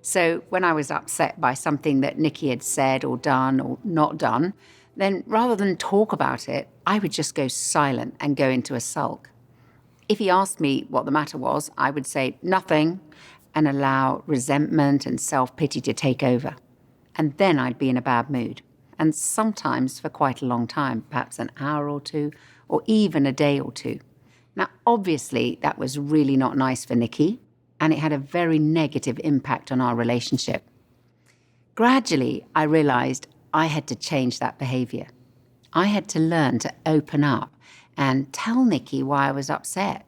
So when I was upset by something that Nikki had said or done or not done, then rather than talk about it, I would just go silent and go into a sulk. If he asked me what the matter was, I would say nothing and allow resentment and self-pity to take over. And then I'd be in a bad mood. And sometimes for quite a long time, perhaps an hour or 2, or even a day or 2. Now, obviously, that was really not nice for Nikki, and it had a very negative impact on our relationship. Gradually, I realized I had to change that behavior. I had to learn to open up and tell Nikki why I was upset,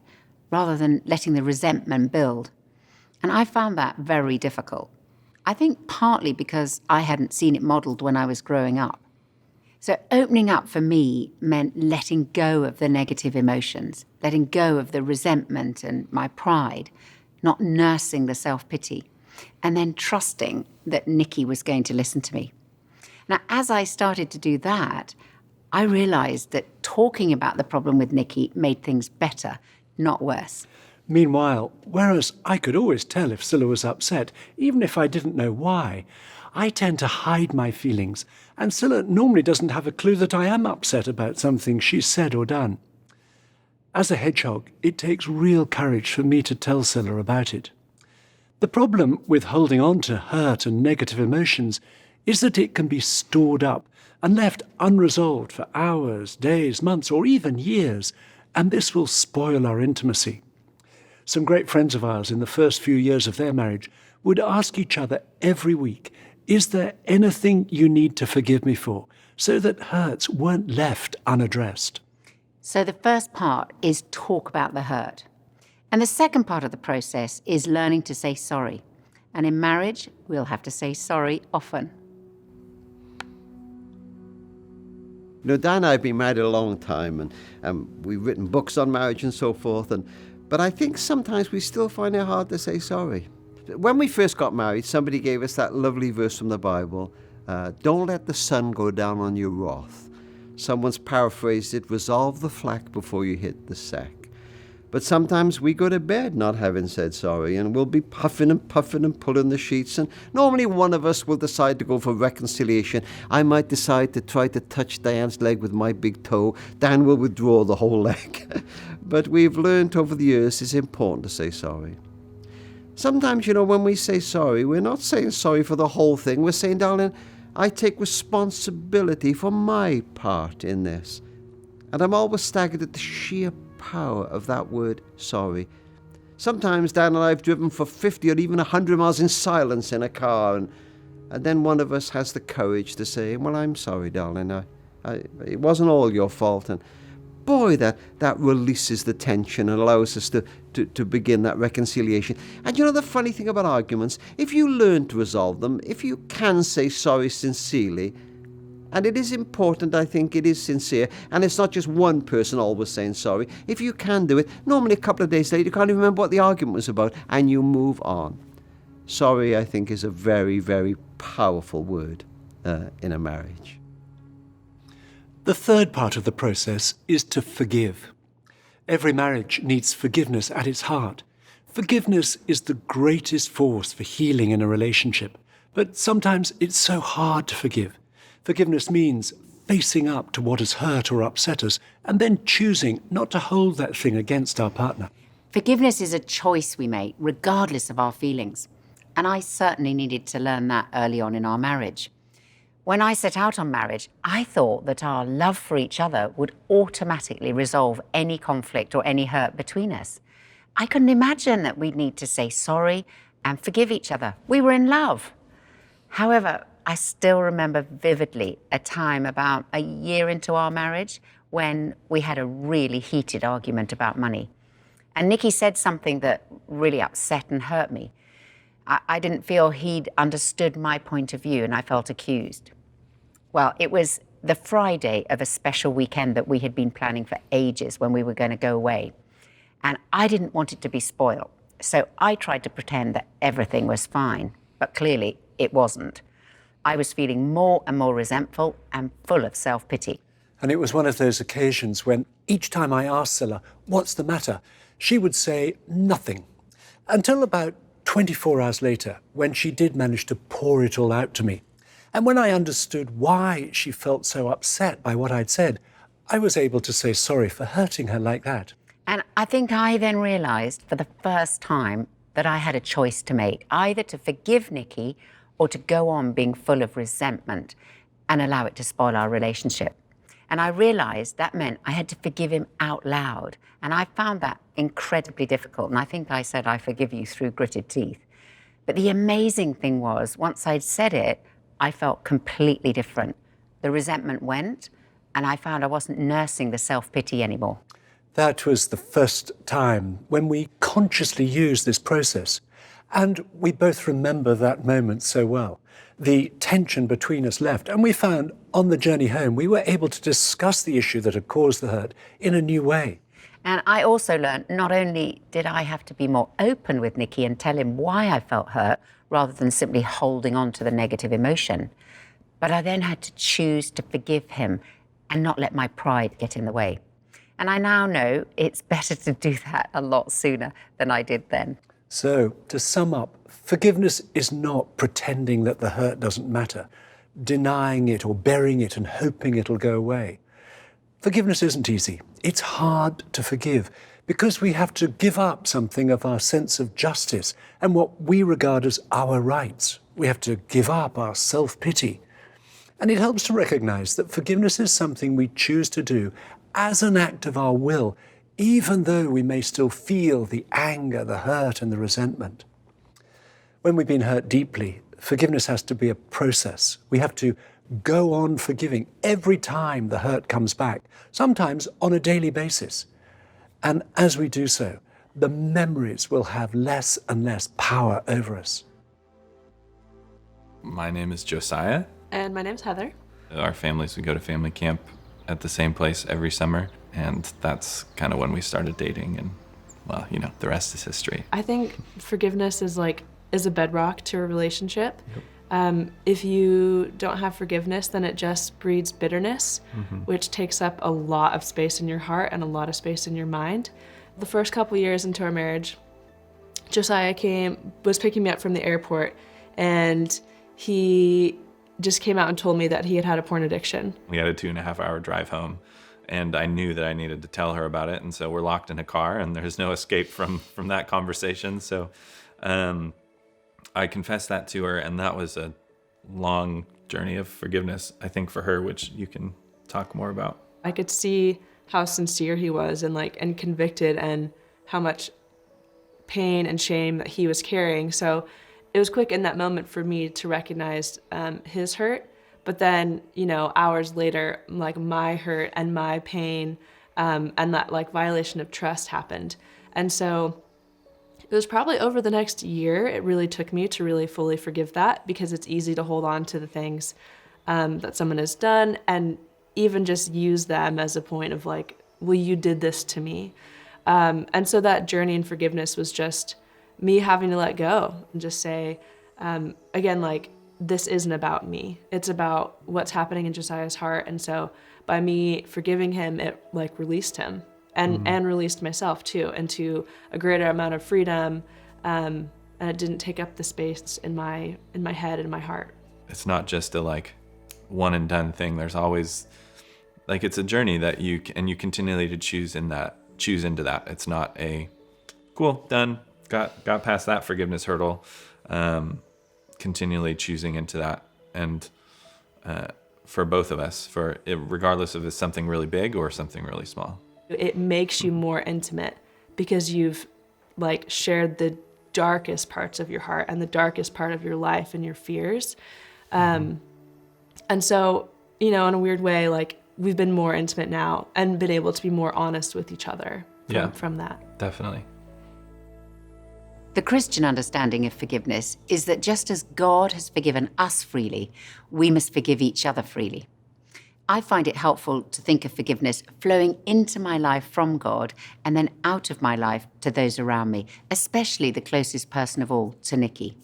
rather than letting the resentment build. And I found that very difficult. I think partly because I hadn't seen it modeled when I was growing up. So opening up for me meant letting go of the negative emotions, letting go of the resentment and my pride, not nursing the self-pity, and then trusting that Nikki was going to listen to me. Now, as I started to do that, I realized that talking about the problem with Nikki made things better, not worse. Meanwhile, whereas I could always tell if Scylla was upset, even if I didn't know why, I tend to hide my feelings, and Scylla normally doesn't have a clue that I am upset about something she's said or done. As a hedgehog, it takes real courage for me to tell Scylla about it. The problem with holding on to hurt and negative emotions is that it can be stored up and left unresolved for hours, days, months, or even years, and this will spoil our intimacy. Some great friends of ours in the first few years of their marriage would ask each other every week, is there anything you need to forgive me for, so that hurts weren't left unaddressed? So the first part is talk about the hurt. And the second part of the process is learning to say sorry. And in marriage, we'll have to say sorry often. You know, Dan and I have been married a long time, and we've written books on marriage and so forth, but I think sometimes we still find it hard to say sorry. When we first got married, somebody gave us that lovely verse from the Bible, don't let the sun go down on your wrath. Someone's paraphrased it, resolve the flack before you hit the sack. But sometimes we go to bed not having said sorry, and we'll be puffing and pulling the sheets, and normally one of us will decide to go for reconciliation. I might decide to try to touch Diane's leg with my big toe. Dan will withdraw the whole leg. But we've learned over the years it's important to say sorry. Sometimes, you know, when we say sorry, we're not saying sorry for the whole thing. We're saying, darling, I take responsibility for my part in this. And I'm always staggered at the sheer power of that word, sorry. Sometimes Dan and I have driven for 50 or even 100 miles in silence in a car, and then one of us has the courage to say, well, I'm sorry, darling. It wasn't all your fault. And boy, that releases the tension and allows us to begin that reconciliation. And you know the funny thing about arguments, if you learn to resolve them, if you can say sorry sincerely, and it is important, I think it is sincere, and it's not just one person always saying sorry. If you can do it, normally a couple of days later you can't even remember what the argument was about, and you move on. Sorry, I think, is a very, very powerful word in a marriage. The third part of the process is to forgive. Every marriage needs forgiveness at its heart. Forgiveness is the greatest force for healing in a relationship, but sometimes it's so hard to forgive. Forgiveness means facing up to what has hurt or upset us and then choosing not to hold that thing against our partner. Forgiveness is a choice we make, regardless of our feelings. And I certainly needed to learn that early on in our marriage. When I set out on marriage, I thought that our love for each other would automatically resolve any conflict or any hurt between us. I couldn't imagine that we'd need to say sorry and forgive each other. We were in love. However, I still remember vividly a time about a year into our marriage when we had a really heated argument about money. And Nicky said something that really upset and hurt me. I didn't feel he'd understood my point of view, and I felt accused. Well, it was the Friday of a special weekend that we had been planning for ages when we were going to go away. And I didn't want it to be spoiled. So I tried to pretend that everything was fine, but clearly it wasn't. I was feeling more and more resentful and full of self-pity. And it was one of those occasions when each time I asked Scylla, what's the matter? She would say nothing. Until about 24 hours later, when she did manage to pour it all out to me. And when I understood why she felt so upset by what I'd said, I was able to say sorry for hurting her like that. And I think I then realized for the first time that I had a choice to make, either to forgive Nicky or to go on being full of resentment and allow it to spoil our relationship. And I realized that meant I had to forgive him out loud. And I found that incredibly difficult. And I think I said, I forgive you through gritted teeth. But the amazing thing was, once I'd said it, I felt completely different. The resentment went, and I found I wasn't nursing the self-pity anymore. That was the first time when we consciously used this process. And we both remember that moment so well. The tension between us left, and we found on the journey home, we were able to discuss the issue that had caused the hurt in a new way. And I also learned not only did I have to be more open with Nicky and tell him why I felt hurt, rather than simply holding on to the negative emotion, but I then had to choose to forgive him and not let my pride get in the way. And I now know it's better to do that a lot sooner than I did then. So, to sum up, forgiveness is not pretending that the hurt doesn't matter, denying it or burying it and hoping it'll go away. Forgiveness isn't easy. It's hard to forgive because we have to give up something of our sense of justice and what we regard as our rights. We have to give up our self-pity. And it helps to recognize that forgiveness is something we choose to do as an act of our will, even though we may still feel the anger, the hurt, and the resentment. When we've been hurt deeply, forgiveness has to be a process. We have to go on forgiving every time the hurt comes back, sometimes on a daily basis. And as we do so, the memories will have less and less power over us. My name is Josiah. And my name's Heather. Our families would go to family camp at the same place every summer, and that's kind of when we started dating, and well, you know, the rest is history. I think forgiveness is a bedrock to a relationship. Yep. If you don't have forgiveness, then it just breeds bitterness, which takes up a lot of space in your heart and a lot of space in your mind. The first couple years into our marriage, Josiah was picking me up from the airport, and he just came out and told me that he had a porn addiction. We had a 2.5-hour drive home, and I knew that I needed to tell her about it, and so we're locked in a car, and there's no escape from that conversation. So I confessed that to her, and that was a long journey of forgiveness, I think, for her, which you can talk more about. I could see how sincere he was and convicted, and how much pain and shame that he was carrying. So it was quick in that moment for me to recognize his hurt. But then, hours later, my hurt and my pain and that violation of trust happened. And so it was probably over the next year it really took me to really fully forgive that, because it's easy to hold on to the things that someone has done and even just use them as a point of well, you did this to me. And so that journey in forgiveness was just me having to let go and just say, again, this isn't about me. It's about what's happening in Josiah's heart. And so by me forgiving him, it released him and released myself too, into a greater amount of freedom. And it didn't take up the space in my head and my heart. It's not just a one and done thing. There's always it's a journey that you continually to choose into that. It's not a cool, done, got past that forgiveness hurdle. Continually choosing into that, and for both of us, regardless of if it's something really big or something really small. It makes you more intimate because you've shared the darkest parts of your heart and the darkest part of your life and your fears. And so, in a weird way, we've been more intimate now and been able to be more honest with each other from that. Definitely. The Christian understanding of forgiveness is that just as God has forgiven us freely, we must forgive each other freely. I find it helpful to think of forgiveness flowing into my life from God and then out of my life to those around me, especially the closest person of all, to Nikki.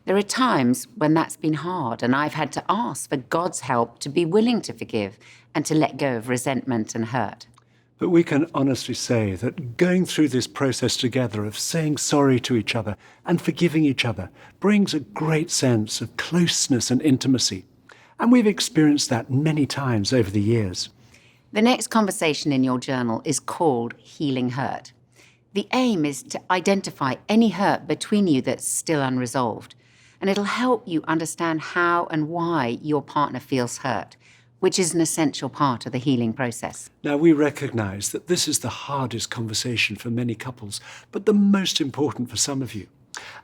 There are times when that's been hard, and I've had to ask for God's help to be willing to forgive and to let go of resentment and hurt. But we can honestly say that going through this process together of saying sorry to each other and forgiving each other brings a great sense of closeness and intimacy. And we've experienced that many times over the years. The next conversation in your journal is called Healing Hurt. The aim is to identify any hurt between you that's still unresolved. And it'll help you understand how and why your partner feels hurt, which is an essential part of the healing process. Now, we recognize that this is the hardest conversation for many couples, but the most important for some of you.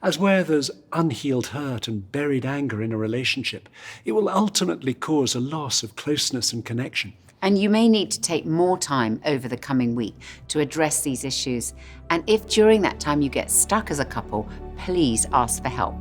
As where there's unhealed hurt and buried anger in a relationship, it will ultimately cause a loss of closeness and connection. And you may need to take more time over the coming week to address these issues. And if during that time you get stuck as a couple, please ask for help.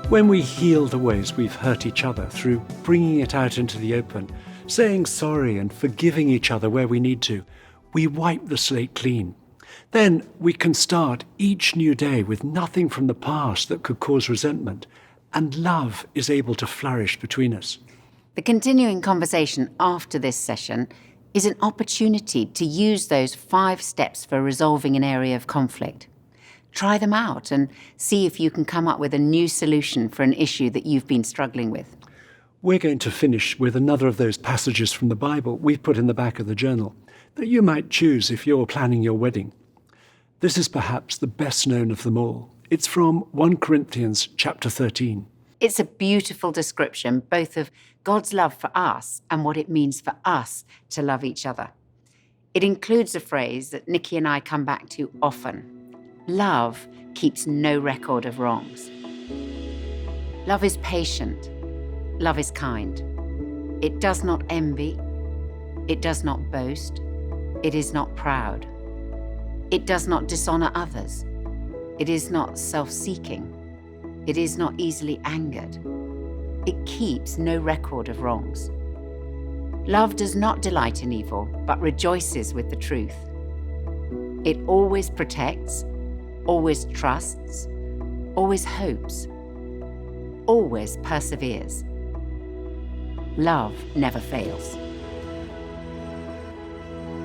When we heal the ways we've hurt each other through bringing it out into the open, saying sorry and forgiving each other where we need to, we wipe the slate clean. Then we can start each new day with nothing from the past that could cause resentment, and love is able to flourish between us. The continuing conversation after this session is an opportunity to use those 5 steps for resolving an area of conflict. Try them out and see if you can come up with a new solution for an issue that you've been struggling with. We're going to finish with another of those passages from the Bible we've put in the back of the journal that you might choose if you're planning your wedding. This is perhaps the best known of them all. It's from 1 Corinthians chapter 13. It's a beautiful description both of God's love for us and what it means for us to love each other. It includes a phrase that Nikki and I come back to often. Love keeps no record of wrongs. Love is patient. Love is kind. It does not envy. It does not boast. It is not proud. It does not dishonor others. It is not self-seeking. It is not easily angered. It keeps no record of wrongs. Love does not delight in evil, but rejoices with the truth. It always protects, always trusts, always hopes, always perseveres. Love never fails.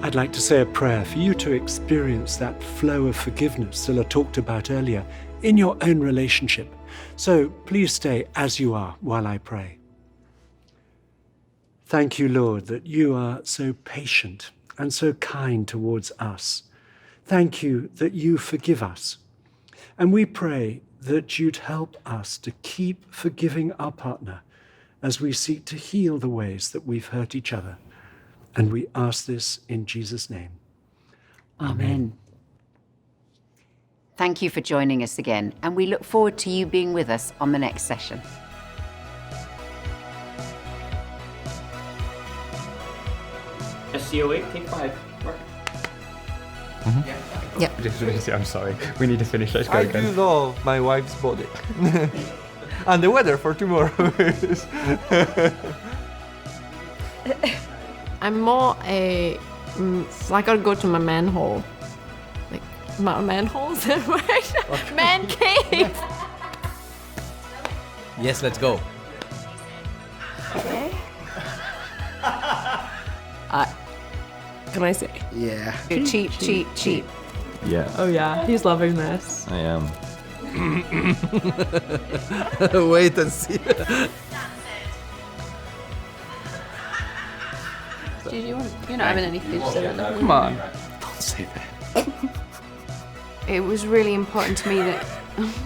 I'd like to say a prayer for you to experience that flow of forgiveness Scylla talked about earlier in your own relationship. So please stay as you are while I pray. Thank you, Lord, that you are so patient and so kind towards us. Thank you that you forgive us. And we pray that you'd help us to keep forgiving our partner as we seek to heal the ways that we've hurt each other. And we ask this in Jesus' name. Amen. Thank you for joining us again, and we look forward to you being with us on the next session. SCO8, take 5. Work. Yeah. I'm sorry. We need to finish. Let's go I again. do love my wife's body. And the weather for tomorrow is... I'm more a... I gotta go to my manhole. Like, my manhole? Is that right? Man cave! Yes, let's go. Okay. Can I say? Yeah. Cheap. Yeah. Oh yeah, he's loving this. I am. Wait and see. You're not having any fish there. Come on. Don't say that. It was really important to me that...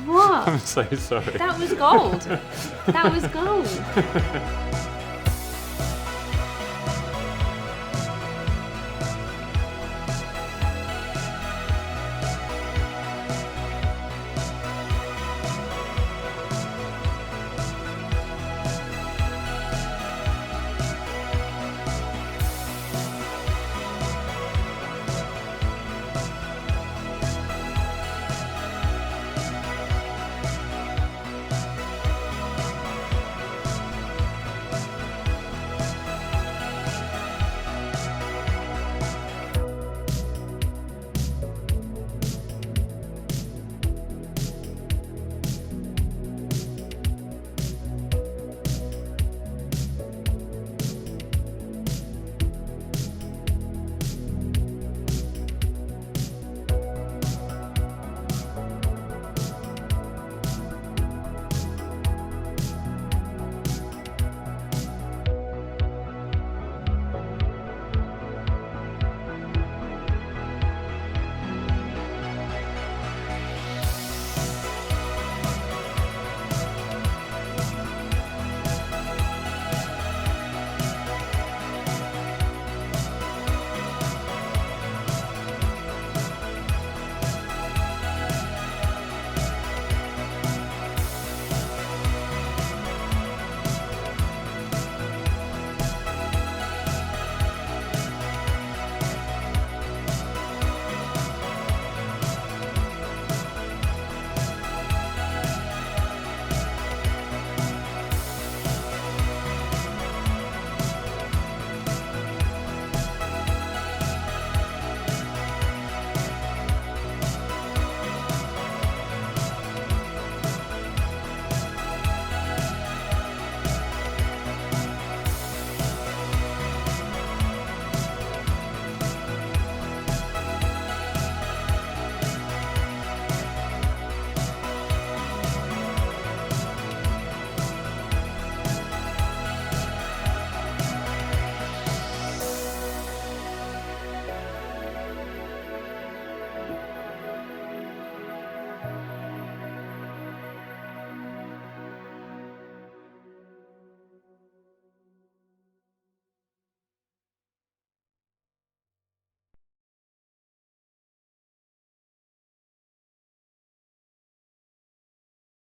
What? I'm so sorry. That was gold. That was gold.